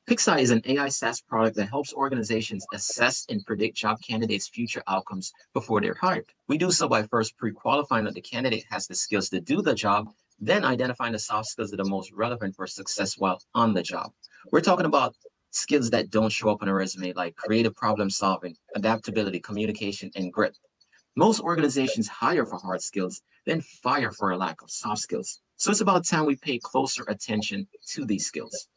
Pixi is an AI SaaS product that helps organizations assess and predict job candidates' future outcomes before they're hired. We do so by first pre-qualifying that the candidate has the skills to do the job, then identifying the soft skills that are most relevant for success while on the job. We're talking about skills that don't show up on a resume, like creative problem solving, adaptability, communication, and grit. Most organizations hire for hard skills, then fire for a lack of soft skills. So it's about time we pay closer attention to these skills.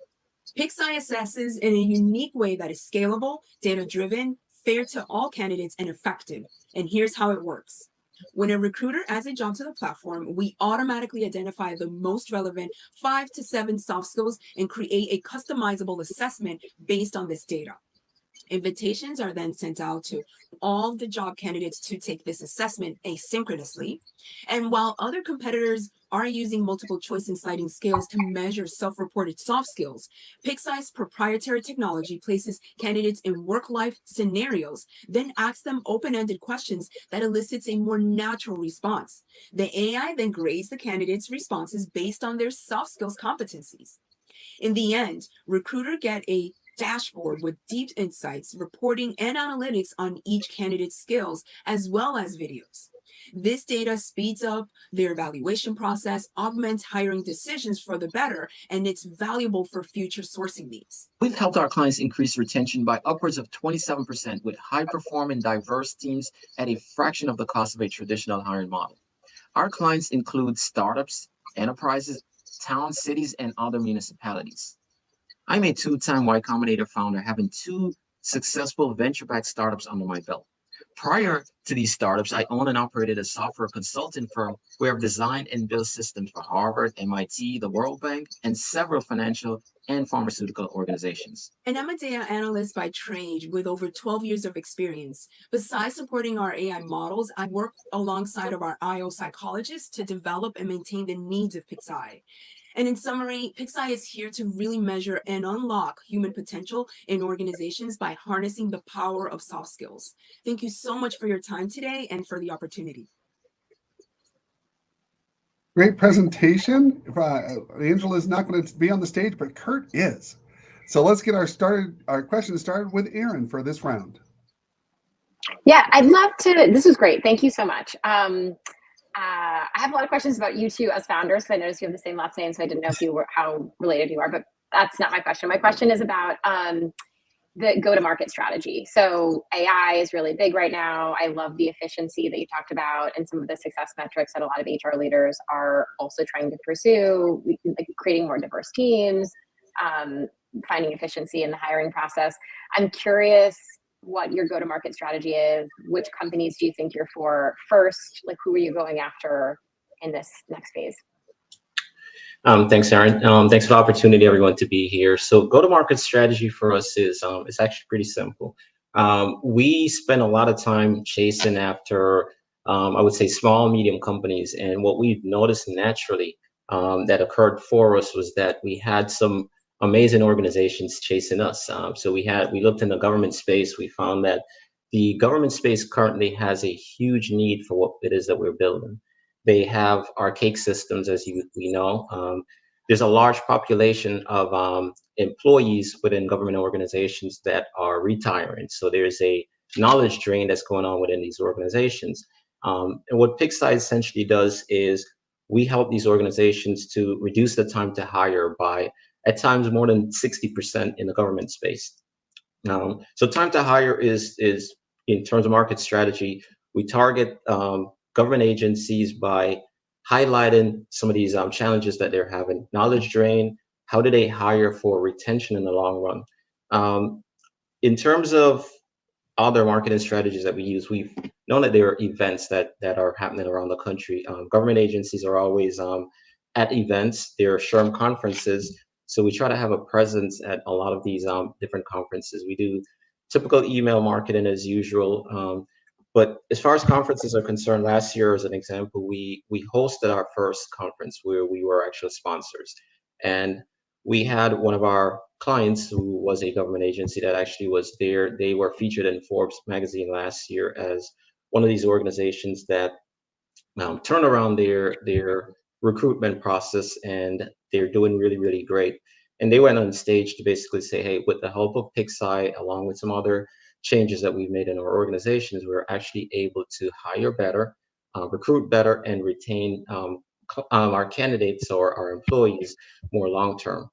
Pixi assesses in a unique way that is scalable, data-driven, fair to all candidates, and effective. And here's how it works. When a recruiter adds a job to the platform, we automatically identify the most relevant 5 to 7 soft skills and create a customizable assessment based on this data. Invitations are then sent out to all the job candidates to take this assessment asynchronously. And while other competitors are using multiple choice and citing scales to measure self-reported soft skills, PixEye's proprietary technology places candidates in work-life scenarios, then asks them open-ended questions that elicits a more natural response. The AI then grades the candidates' responses based on their soft skills competencies. In the end, recruiters get a dashboard with deep insights, reporting, and analytics on each candidate's skills, as well as videos. This data speeds up their evaluation process, augments hiring decisions for the better, and it's valuable for future sourcing needs. We've helped our clients increase retention by upwards of 27% with high-performing, diverse teams at a fraction of the cost of a traditional hiring model. Our clients include startups, enterprises, towns, cities, and other municipalities. I'm a two-time Y Combinator founder, having 2 successful venture-backed startups under my belt. Prior to these startups, I owned and operated a software consulting firm where I've designed and built systems for Harvard, MIT, the World Bank, and several financial and pharmaceutical organizations. And I'm a data analyst by trade with over 12 years of experience. Besides supporting our AI models, I work alongside of our IO psychologists to develop and maintain the needs of PixEye. And in summary, PixEye is here to really measure and unlock human potential in organizations by harnessing the power of soft skills. Thank you so much for your time today and for the opportunity. Great presentation. Angela is not going to be on the stage, but Kurt is. So let's get our questions started with Aaron for this round. Yeah, I'd love to. This was great. Thank you so much. I have a lot of questions about you two as founders, because I noticed you have the same last name, so I didn't know if you were how related you are, but that's not my question. My question is about the go-to-market strategy. So AI is really big right now. I love the efficiency that you talked about and some of the success metrics that a lot of HR leaders are also trying to pursue, like creating more diverse teams, finding efficiency in the hiring process. I'm curious what your go-to-market strategy is. Which companies do you think you're for first? Like, who are you going after in this next phase? Thanks, Aaron. Thanks for the opportunity, everyone, to be here. So go-to-market strategy for us is it's actually pretty simple. We spend a lot of time chasing after, I would say, small, medium companies. And what we've noticed naturally that occurred for us was that we had some amazing organizations chasing us. So we looked in the government space. We found that the government space currently has a huge need for what it is that we're building. They have archaic systems, as we know. There's a large population of employees within government organizations that are retiring. So there's a knowledge drain that's going on within these organizations. And what PixEye essentially does is we help these organizations to reduce the time to hire by, at times, more than 60% in the government space. So time to hire is in terms of market strategy, we target government agencies by highlighting some of these challenges that they're having. Knowledge drain, how do they hire for retention in the long run? In terms of other marketing strategies that we use, we've known that there are events that are happening around the country. Government agencies are always at events. There are SHRM conferences. So we try to have a presence at a lot of these different conferences. We do typical email marketing as usual. But as far as conferences are concerned, last year, as an example, we hosted our first conference where we were actual sponsors. And we had one of our clients who was a government agency that actually was there. They were featured in Forbes magazine last year as one of these organizations that turned around their recruitment process, and they're doing really, really great. And they went on stage to basically say, hey, with the help of PixEye, along with some other changes that we've made in our organizations, we're actually able to hire better, recruit better, and retain our candidates or our employees more long-term.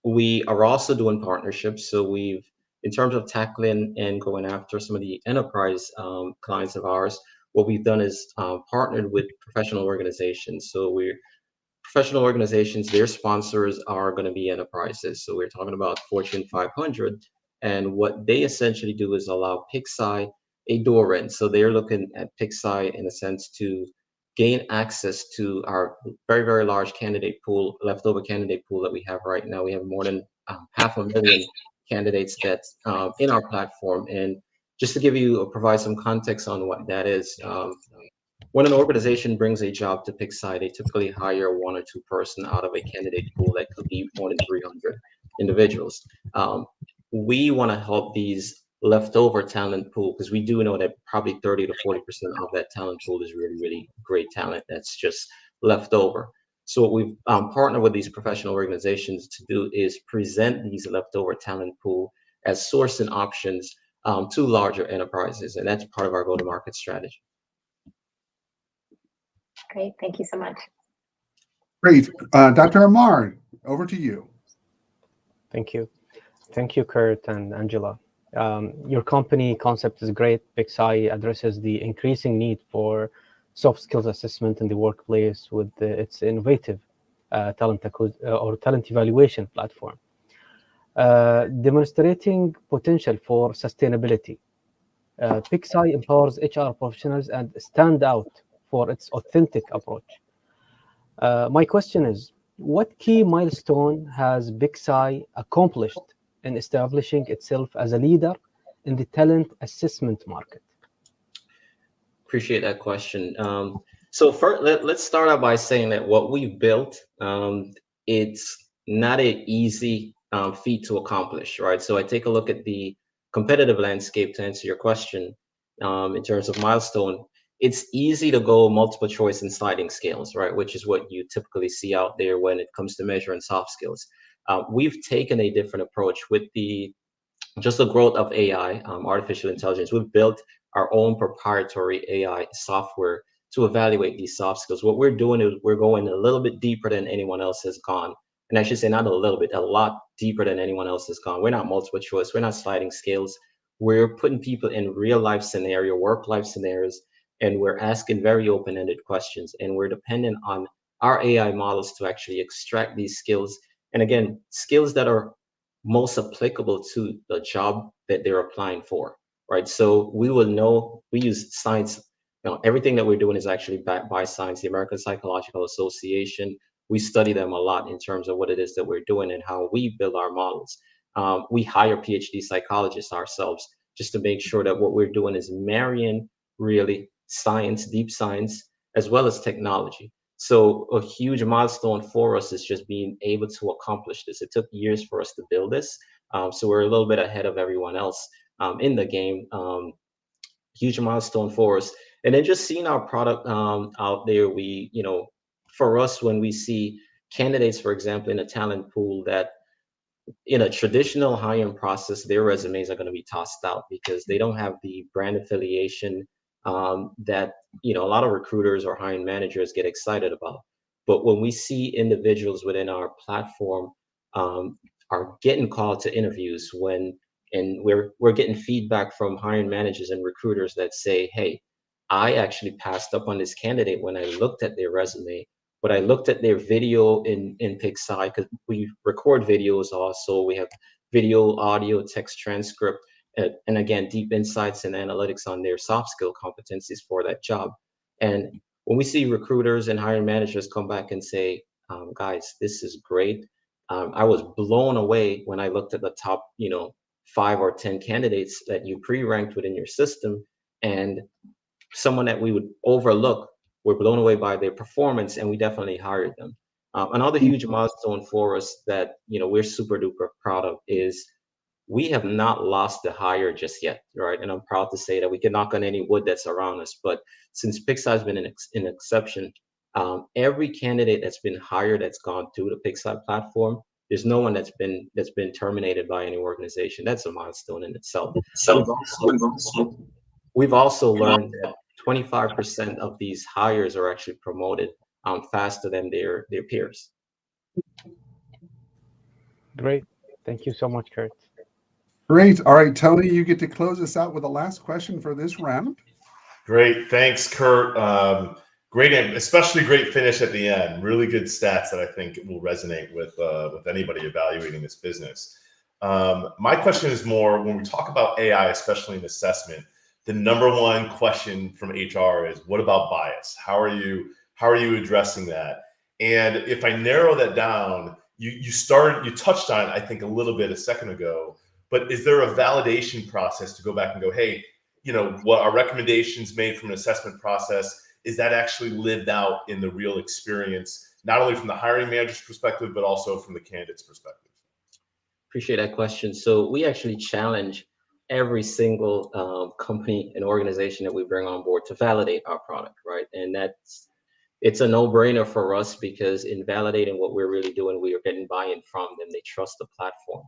We are also doing partnerships. So in terms of tackling and going after some of the enterprise clients of ours, what we've done is partnered with professional organizations. So professional organizations, their sponsors are going to be enterprises. So we're talking about Fortune 500. And what they essentially do is allow PixEye a door in. So they're looking at PixEye in a sense to gain access to our very, very large leftover candidate pool that we have right now. We have more than 500,000 candidates that's in our platform. And just to provide some context on what that is, when an organization brings a job to PixSci, they typically hire 1 or 2 person out of a candidate pool that could be more than 300 individuals. We want to help these leftover talent pool, because we do know that probably 30 to 40% of that talent pool is really, really great talent that's just left over. So what we've partnered with these professional organizations to do is present these leftover talent pool as sourcing options to larger enterprises, and that's part of our go-to-market strategy. Great, thank you so much. Great. Dr. Amar, over to you. Thank you. Thank you, Kurt and Angela. Your company concept is great. PixSci addresses the increasing need for soft skills assessment in the workplace with its innovative talent evaluation platform, demonstrating potential for sustainability. PixSci empowers HR professionals and stand out for its authentic approach. My question is, what key milestone has PixSci accomplished in establishing itself as a leader in the talent assessment market? Appreciate that question. So first, let's start out by saying that what we've built, it's not an easy feat to accomplish, right? So I take a look at the competitive landscape to answer your question in terms of milestone. It's easy to go multiple choice and sliding scales, right? Which is what you typically see out there when it comes to measuring soft skills. We've taken a different approach with just the growth of AI, artificial intelligence. We've built our own proprietary AI software to evaluate these soft skills. What we're doing is we're going a little bit deeper than anyone else has gone. And I should say not a little bit, a lot deeper than anyone else has gone. We're not multiple choice. We're not sliding scales. We're putting people in real life scenario, work life scenarios, and we're asking very open-ended questions. And we're dependent on our AI models to actually extract these skills. And again, skills that are most applicable to the job that they're applying for, right? So we will know, we use science, everything that we're doing is actually backed by science. The American Psychological Association, we study them a lot in terms of what it is that we're doing and how we build our models. We hire PhD psychologists ourselves just to make sure that what we're doing is marrying really science, deep science, as well as technology. So a huge milestone for us is just being able to accomplish this. It took years for us to build this. So we're a little bit ahead of everyone else in the game. Huge milestone for us. And then just seeing our product out there, for us, when we see candidates, for example, in a talent pool that in a traditional hiring process, their resumes are going to be tossed out because they don't have the brand affiliation that a lot of recruiters or hiring managers get excited about. But when we see individuals within our platform are getting called to interviews, and we're getting feedback from hiring managers and recruiters that say, hey, I actually passed up on this candidate when I looked at their resume, but I looked at their video in PixSci, because we record videos also. We have video, audio, text transcript, and again, deep insights and analytics on their soft skill competencies for that job. And when we see recruiters and hiring managers come back and say, guys, this is great. I was blown away when I looked at the top, 5 or 10 candidates that you pre-ranked within your system, and someone that we would overlook, we're blown away by their performance, and we definitely hired them. Another huge milestone for us that we're super duper proud of is we have not lost the hire just yet, right? And I'm proud to say that we can knock on any wood that's around us. But since PixSci has been an exception, every candidate that's been hired that's gone through the PixSci platform, there's no one that's been terminated by any organization. That's a milestone in itself. We've also learned that 25% of these hires are actually promoted faster than their peers. Great. Thank you so much, Kurt. Great. All right, Tony, you get to close us out with the last question for this round. Great. Thanks, Kurt. Great, especially great finish at the end. Really good stats that I think will resonate with anybody evaluating this business. My question is more, when we talk about AI, especially in assessment, the number one question from HR is, what about bias? How are you addressing that? And if I narrow that down, you touched on it, I think, a little bit a second ago, but is there a validation process to go back and go, hey, what our recommendations made from an assessment process, is that actually lived out in the real experience, not only from the hiring manager's perspective, but also from the candidate's perspective? Appreciate that question. So we actually challenge every single company and organization that we bring on board to validate our product, right? And it's a no-brainer for us, because in validating what we're really doing, we are getting buy-in from them. They trust the platform.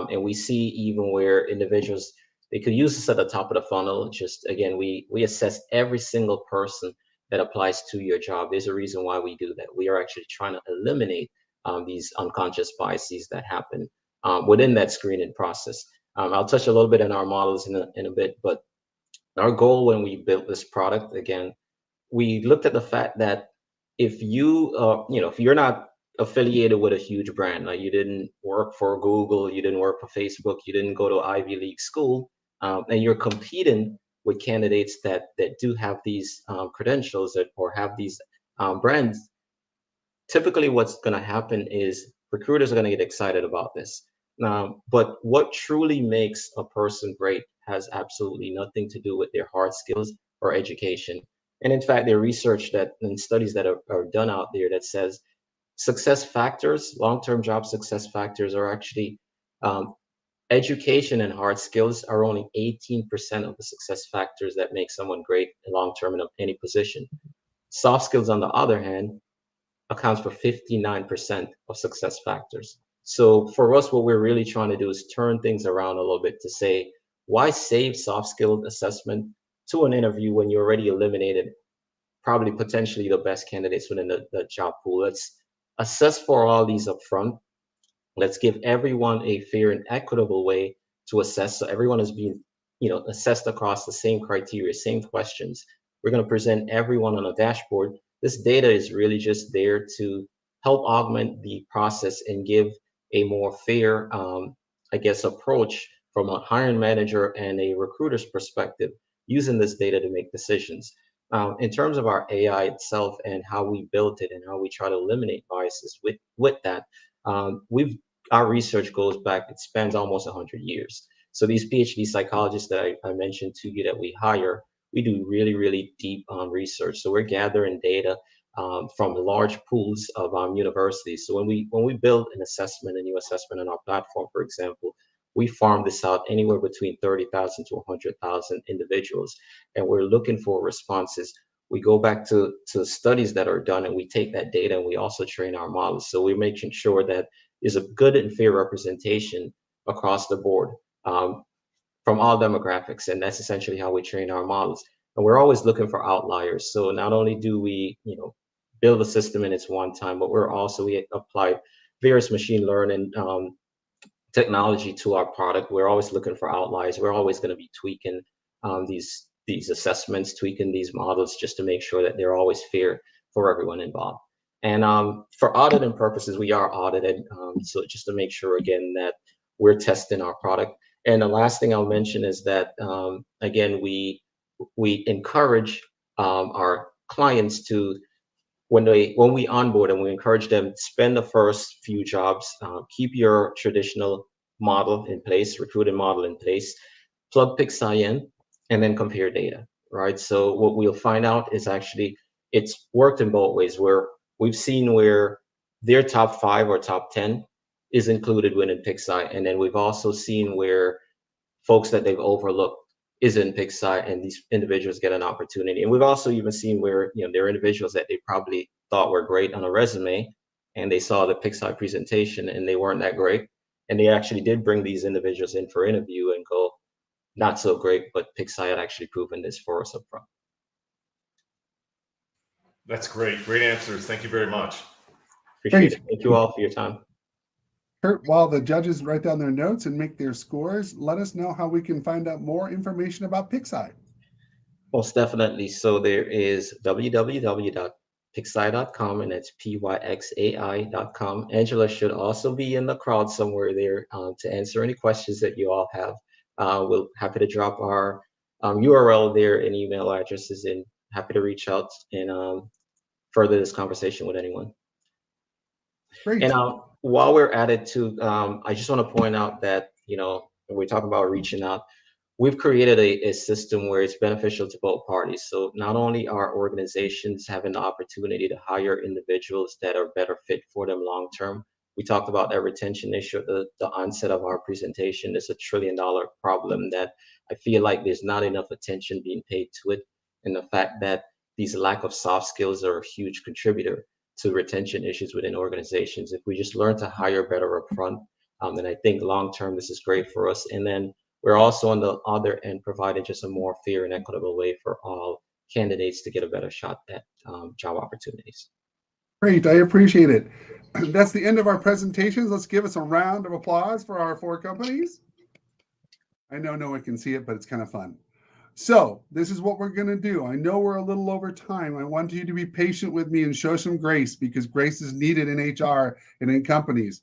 And we see even where individuals, they could use this at the top of the funnel. Just again, we assess every single person that applies to your job. There's a reason why we do that. We are actually trying to eliminate these unconscious biases that happen within that screening process. I'll touch a little bit on our models in a bit, but our goal when we built this product, again, we looked at the fact that if if you're not affiliated with a huge brand, like you didn't work for Google, you didn't work for Facebook, you didn't go to Ivy League school, and you're competing with candidates that do have these credentials or have these brands, typically what's going to happen is recruiters are going to get excited about this. But what truly makes a person great has absolutely nothing to do with their hard skills or education. And in fact, there are research and studies that are done out there that says success factors, long-term job success factors, are actually education and hard skills are only 18% of the success factors that make someone great long-term in any position. Soft skills, on the other hand, accounts for 59% of success factors. So for us, what we're really trying to do is turn things around a little bit to say, why save soft skill assessment to an interview when you already eliminated probably potentially the best candidates within the job pool? Let's assess for all these upfront. Let's give everyone a fair and equitable way to assess, so everyone is being assessed across the same criteria, same questions. We're going to present everyone on a dashboard. This data is really just there to help augment the process and give a more fair, approach from a hiring manager and a recruiter's perspective, using this data to make decisions. In terms of our AI itself and how we built it and how we try to eliminate biases with that, our research goes back, it spans almost 100 years. So these PhD psychologists that I mentioned to you that we hire, we do really, really deep research. So we're gathering data from large pools of universities. So when we build a new assessment on our platform, for example, we farm this out anywhere between 30,000 to 100,000 individuals, and we're looking for responses. We go back to studies that are done, and we take that data and we also train our models. So we're making sure that there's a good and fair representation across the board from all demographics, and that's essentially how we train our models. And we're always looking for outliers. So not only do we, build a system in its one time, but we apply various machine learning technology to our product. We're always looking for outliers. We're always going to be tweaking these assessments, tweaking these models, just to make sure that they're always fair for everyone involved. And for auditing purposes, we are audited. So just to make sure, again, that we're testing our product. And the last thing I'll mention is that, again, we encourage our clients to, when we onboard them, we encourage them to spend the first few jobs, keep your traditional model in place, recruiting model in place, plug PixSci in, and then compare data, right? So what we'll find out is actually it's worked in both ways, where we've seen where their top 5 or top 10 is included within PixSci, and then we've also seen where folks that they've overlooked is in PixSci, and these individuals get an opportunity. And we've also even seen where there are individuals that they probably thought were great on a resume, and they saw the PixSci presentation and they weren't that great, and they actually did bring these individuals in for interview and go, not so great, but PixSci had actually proven this for us up front. That's great. Great answers. Thank you very much. Appreciate it. Thank you all for your time. Kurt, while the judges write down their notes and make their scores, let us know how we can find out more information about PixSci. Most definitely. So there is www.pixsci.com, and it's pyxai.com. Angela should also be in the crowd somewhere there to answer any questions that you all have. We're happy to drop our URL there and email addresses, and happy to reach out and further this conversation with anyone. Great. And while we're at it too, I just want to point out that, when we're talking about reaching out, we've created a system where it's beneficial to both parties. So not only are organizations having the opportunity to hire individuals that are better fit for them long term. We talked about that retention issue at the onset of our presentation. It's $1 trillion problem that I feel like there's not enough attention being paid to it. And the fact that these lack of soft skills are a huge contributor to retention issues within organizations. If we just learn to hire better upfront, then I think long term this is great for us. And then we're also on the other end providing just a more fair and equitable way for all candidates to get a better shot at job opportunities. Great, I appreciate it. That's the end of our presentations. Let's give us a round of applause for our 4 companies. I know no one can see it, but it's kind of fun. So this is what we're going to do. I know we're a little over time. I want you to be patient with me and show some grace, because grace is needed in HR and in companies.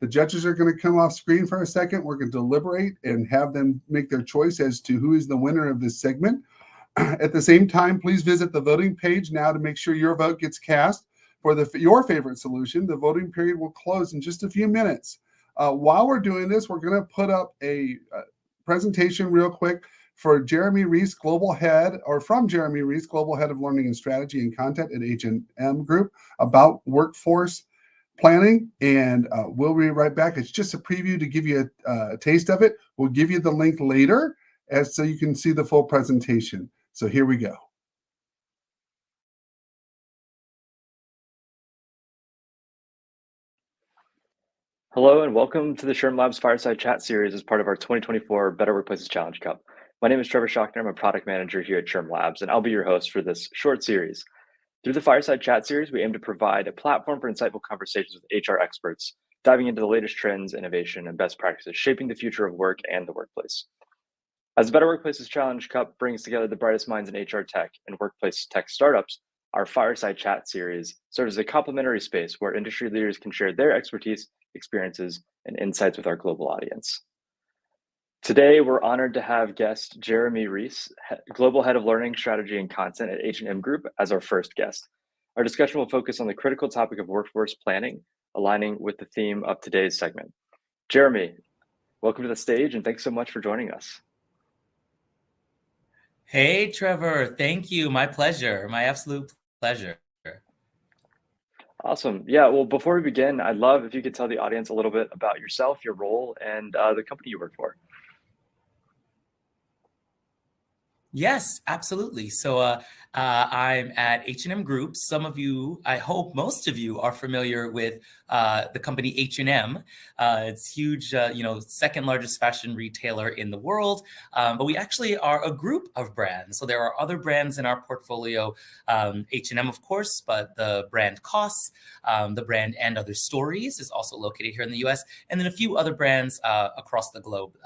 The judges are going to come off screen for a second. We're going to deliberate and have them make their choice as to who is the winner of this segment. At the same time, please visit the voting page now to make sure your vote gets cast for your favorite solution. The voting period will close in just a few minutes. While we're doing this, we're going to put up a presentation real quick for Jeremy Reese, Global Head, or from Jeremy Reese, Global Head of Learning and Strategy and Content at H&M Group, about workforce planning. And we'll be right back. It's just a preview to give you a taste of it. We'll give you the link later so you can see the full presentation. So here we go. Hello and welcome to the SHRMLabs Fireside Chat Series as part of our 2024 Better Workplaces Challenge Cup. My name is Trevor Schochner. I'm a product manager here at SHRMLabs, and I'll be your host for this short series. Through the Fireside Chat Series, we aim to provide a platform for insightful conversations with HR experts, diving into the latest trends, innovation, and best practices shaping the future of work and the workplace. As the Better Workplaces Challenge Cup brings together the brightest minds in HR tech and workplace tech startups, our Fireside Chat Series serves as a complementary space where industry leaders can share their expertise, experiences, and insights with our global audience. Today, we're honored to have guest Jeremy Reese, Global Head of Learning, Strategy, and Content at H&M Group, as our first guest. Our discussion will focus on the critical topic of workforce planning, aligning with the theme of today's segment. Jeremy, welcome to the stage, and thanks so much for joining us. Hey, Trevor. Thank you. My pleasure. My absolute pleasure. Awesome. Yeah, well, before we begin, I'd love if you could tell the audience a little bit about yourself, your role, and the company you work for. Yes, absolutely. So I'm at H&M Group. Some of you, I hope most of you, are familiar with the company H&M. It's huge, second largest fashion retailer in the world. But we actually are a group of brands. So there are other brands in our portfolio, H&M, of course, but the brand COS, the brand And Other Stories is also located here in the US, and then a few other brands across the globe.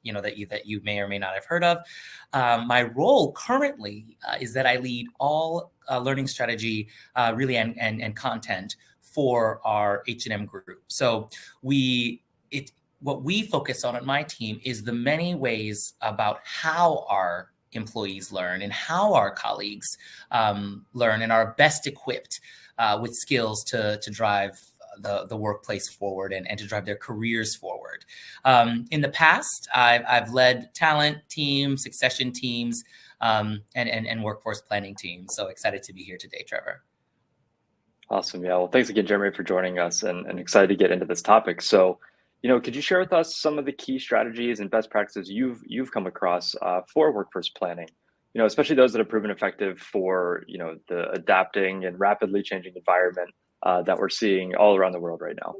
That you may or may not have heard of. My role currently is that I lead all learning strategy, really, and content for our H&M Group. So what we focus on at my team is the many ways about how our employees learn and how our colleagues learn and are best equipped with skills to drive the workplace forward and to drive their careers forward. In the past, I've led talent teams, succession teams, and workforce planning teams. So excited to be here today, Trevor. Awesome. Yeah. Well, thanks again, Jeremy, for joining us, and excited to get into this topic. So, could you share with us some of the key strategies and best practices you've come across for workforce planning? Especially those that have proven effective for the adapting and rapidly changing environment that we're seeing all around the world right now.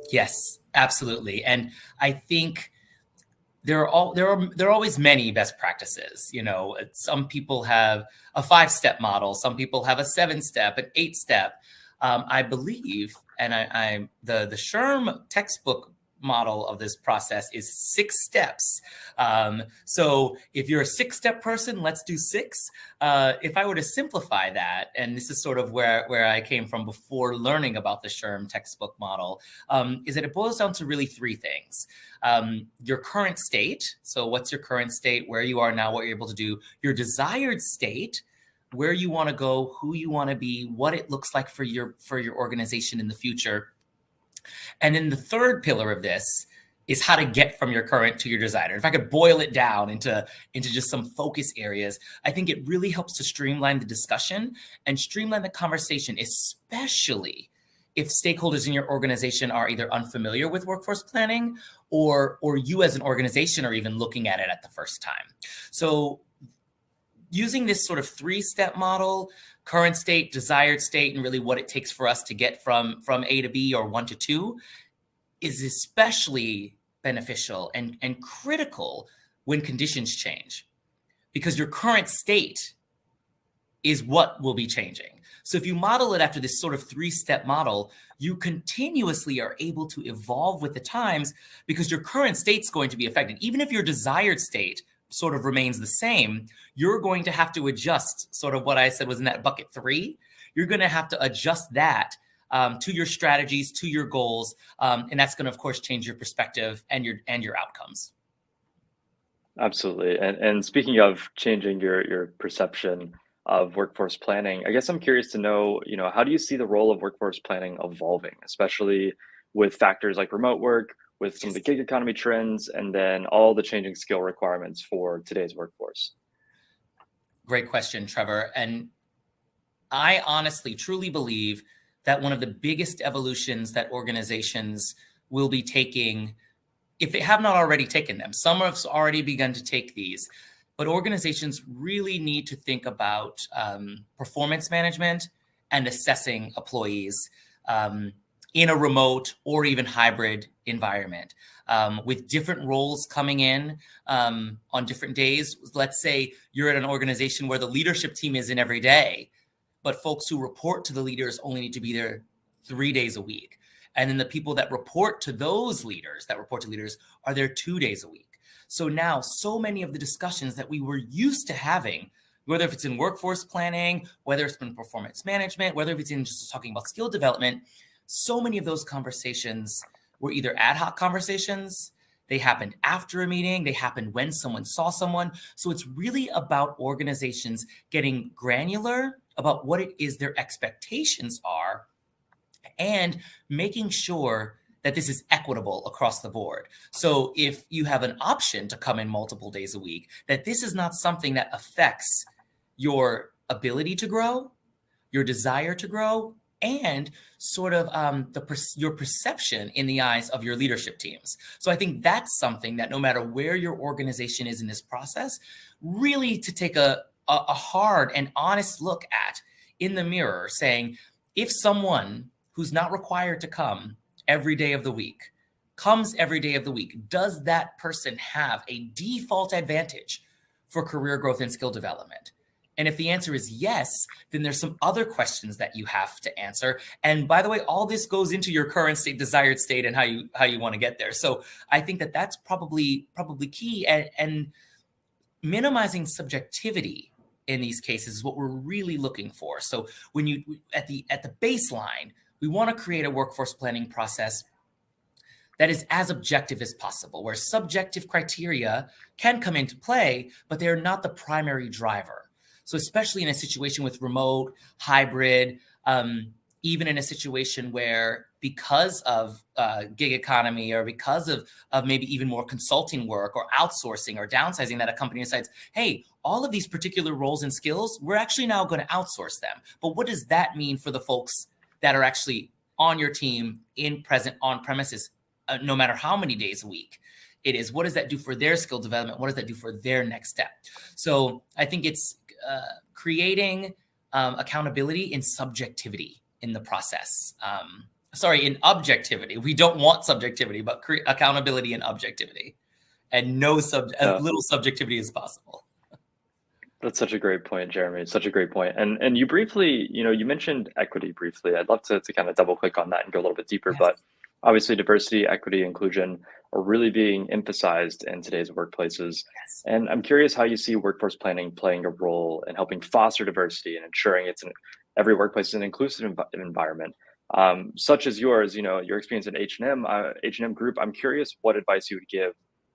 Yes, absolutely. And I think there are always many best practices. Some people have a 5-step model. Some people have a 7-step, an 8-step. I believe, and the SHRM textbook model of this process is 6 steps. So if you're a 6-step person, let's do 6. If I were to simplify that, and this is sort of where I came from before learning about the SHRM textbook model, is that it boils down to really 3 things. Your current state. So what's your current state, where you are now, what you're able to do, your desired state, where you want to go, who you want to be, what it looks like for your organization in the future. And then the third pillar of this is how to get from your current to your desired. If I could boil it down into just some focus areas, I think it really helps to streamline the discussion and streamline the conversation, especially if stakeholders in your organization are either unfamiliar with workforce planning or you as an organization are even looking at it at the first time. So using this sort of 3-step model, current state, desired state, and really what it takes for us to get from A to B or 1 to 2 is especially beneficial and critical when conditions change, because your current state is what will be changing. So if you model it after this sort of 3-step model, you continuously are able to evolve with the times because your current state's going to be affected. Even if your desired state sort of remains the same, you're going to have to adjust sort of what I said was in that bucket 3. You're going to have to adjust that to your strategies, to your goals, and that's going to, of course, change your perspective and your outcomes. Absolutely. And speaking of changing your perception of workforce planning, I guess I'm curious to know, how do you see the role of workforce planning evolving, especially with factors like remote work, with some of the gig economy trends, and then all the changing skill requirements for today's workforce? Great question, Trevor. And I honestly, truly believe that one of the biggest evolutions that organizations will be taking, if they have not already taken them, some have already begun to take these, but organizations really need to think about performance management and assessing employees in a remote or even hybrid environment, with different roles coming in on different days. Let's say you're at an organization where the leadership team is in every day, but folks who report to the leaders only need to be there 3 days a week. And then the people that report to those leaders, are there 2 days a week. So now so many of the discussions that we were used to having, whether if it's in workforce planning, whether it's in performance management, whether if it's in just talking about skill development, so many of those conversations were either ad hoc conversations, they happened after a meeting, they happened when someone saw someone. So it's really about organizations getting granular about what it is their expectations are and making sure that this is equitable across the board. So if you have an option to come in multiple days a week, that this is not something that affects your ability to grow, your desire to grow, and sort of your perception in the eyes of your leadership teams. So I think that's something that no matter where your organization is in this process, really to take a hard and honest look at in the mirror, saying, if someone who's not required to come every day of the week comes every day of the week, does that person have a default advantage for career growth and skill development? And if the answer is yes, then there's some other questions that you have to answer. And by the way, all this goes into your current state, desired state, and how you want to get there. So I think that that's probably key, and minimizing subjectivity in these cases is what we're really looking for. So when you at the baseline, we want to create a workforce planning process that is as objective as possible, where subjective criteria can come into play, but they're not the primary driver. So especially in a situation with remote, hybrid, even in a situation where because of gig economy or because of maybe even more consulting work or outsourcing or downsizing, that a company decides, hey, all of these particular roles and skills, we're actually now going to outsource them. But what does that mean for the folks that are actually on your team, on premises, no matter how many days a week it is? What does that do for their skill development? What does that do for their next step? So I think it's creating accountability in subjectivity in the process. In objectivity. We don't want subjectivity, but accountability and objectivity, and as little subjectivity as possible. That's such a great point, Jeremy. Such a great point. And you briefly, you mentioned equity briefly. I'd love to kind of double click on that and go a little bit deeper, yes. But obviously diversity, equity, inclusion are really being emphasized in today's workplaces. Yes. And I'm curious how you see workforce planning playing a role in helping foster diversity and ensuring every workplace is an inclusive environment. Such as yours, your experience at H&M Group. I'm curious what advice you would give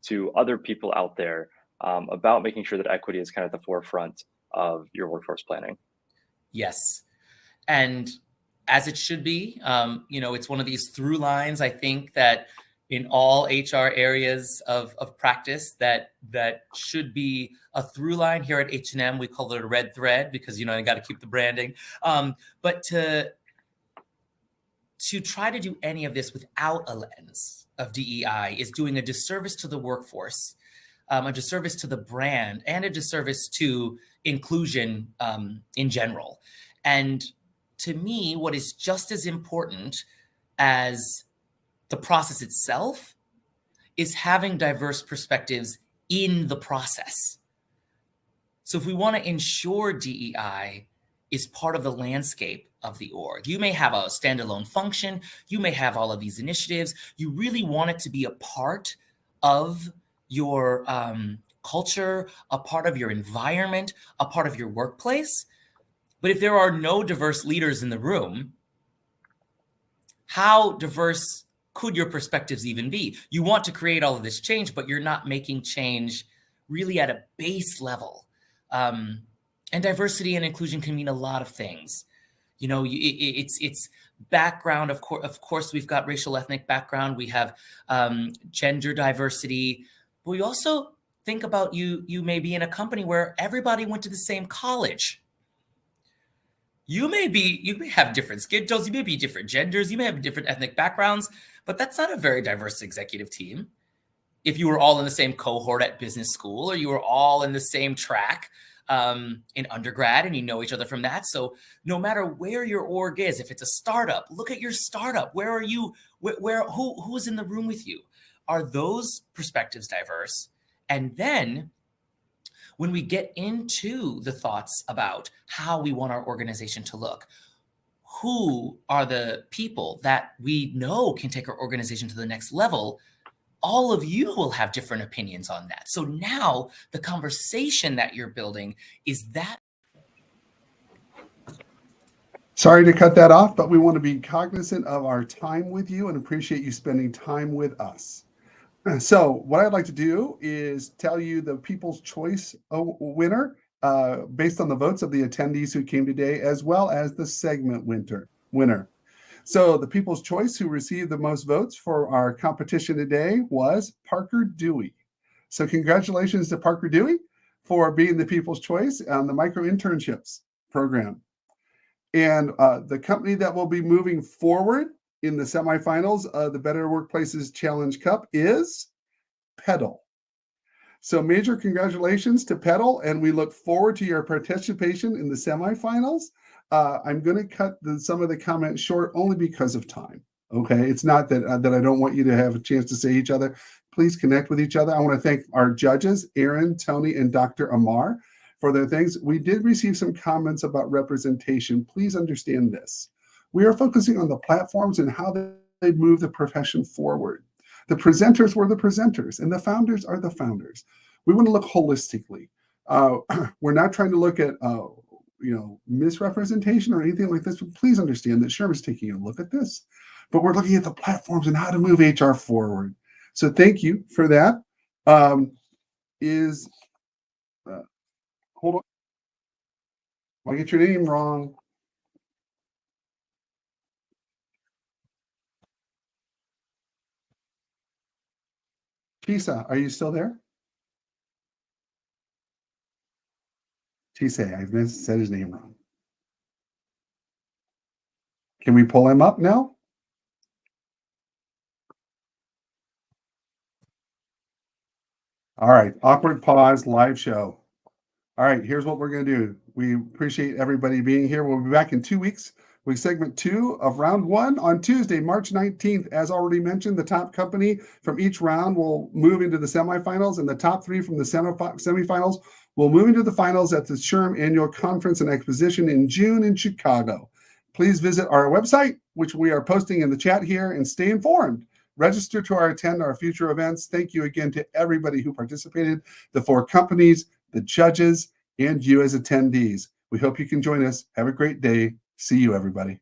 to other people out there about making sure that equity is kind of at the forefront of your workforce planning. Yes. And as it should be, it's one of these through lines, I think, that in all HR areas of practice that should be a through line here at H&M. We call it a red thread because, you got to keep the branding. But to try to do any of this without a lens of DEI is doing a disservice to the workforce, a disservice to the brand, and a disservice to inclusion in general. And to me, what is just as important as the process itself is having diverse perspectives in the process. So if we want to ensure DEI is part of the landscape of the org, you may have a standalone function, you may have all of these initiatives, you really want it to be a part of your culture, a part of your environment, a part of your workplace. But if there are no diverse leaders in the room, how diverse could your perspectives even be? You want to create all of this change, but you're not making change really at a base level. And diversity and inclusion can mean a lot of things. It's background. Of course, we've got racial, ethnic background. We have gender diversity. But we also think about you may be in a company where everybody went to the same college. You may have different skin tones, you may be different genders, you may have different ethnic backgrounds, but that's not a very diverse executive team. If you were all in the same cohort at business school, or you were all in the same track in undergrad and you know each other from that. So no matter where your org is, if it's a startup, look at your startup. Where are you? Who's in the room with you? Are those perspectives diverse? And then when we get into the thoughts about how we want our organization to look, who are the people that we know can take our organization to the next level? All of you will have different opinions on that. So now the conversation that you're building is that. Sorry to cut that off, but we want to be cognizant of our time with you and appreciate you spending time with us. So what I'd like to do is tell you the People's Choice winner based on the votes of the attendees who came today, as well as the segment winner. So the People's Choice who received the most votes for our competition today was Parker Dewey. So congratulations to Parker Dewey for being the People's Choice on the micro internships program. And the company that will be moving forward in the semifinals of the Better Workplaces Challenge Cup is Petal. So major congratulations to Petal, and we look forward to your participation in the semifinals. I'm going to cut some of the comments short only because of time. Okay, it's not that I don't want you to have a chance to say each other. Please connect with each other. I want to thank our judges, Aaron, Tony, and Dr. Amar, for their things. We did receive some comments about representation. Please understand this. We are focusing on the platforms and how they move the profession forward. The presenters were the presenters, and the founders are the founders. We want to look holistically. We're not trying to look at misrepresentation or anything like this. But please understand that SHRM is taking a look at this, but we're looking at the platforms and how to move HR forward. So thank you for that. Hold on. I get your name wrong. Tisa, are you still there? Tisa, I've said his name wrong. Can we pull him up now? All right, awkward pause, live show. All right, here's what we're going to do. We appreciate everybody being here. We'll be back in 2 weeks with segment 2 of round 1 on Tuesday, March 19th. As already mentioned, the top company from each round will move into the semifinals, and the top 3 from the semifinals will move into the finals at the SHRM Annual Conference and Exposition in June in Chicago. Please visit our website, which we are posting in the chat here, and stay informed. Register to attend our future events. Thank you again to everybody who participated, the 4 companies, the judges, and you as attendees. We hope you can join us. Have a great day. See you, everybody.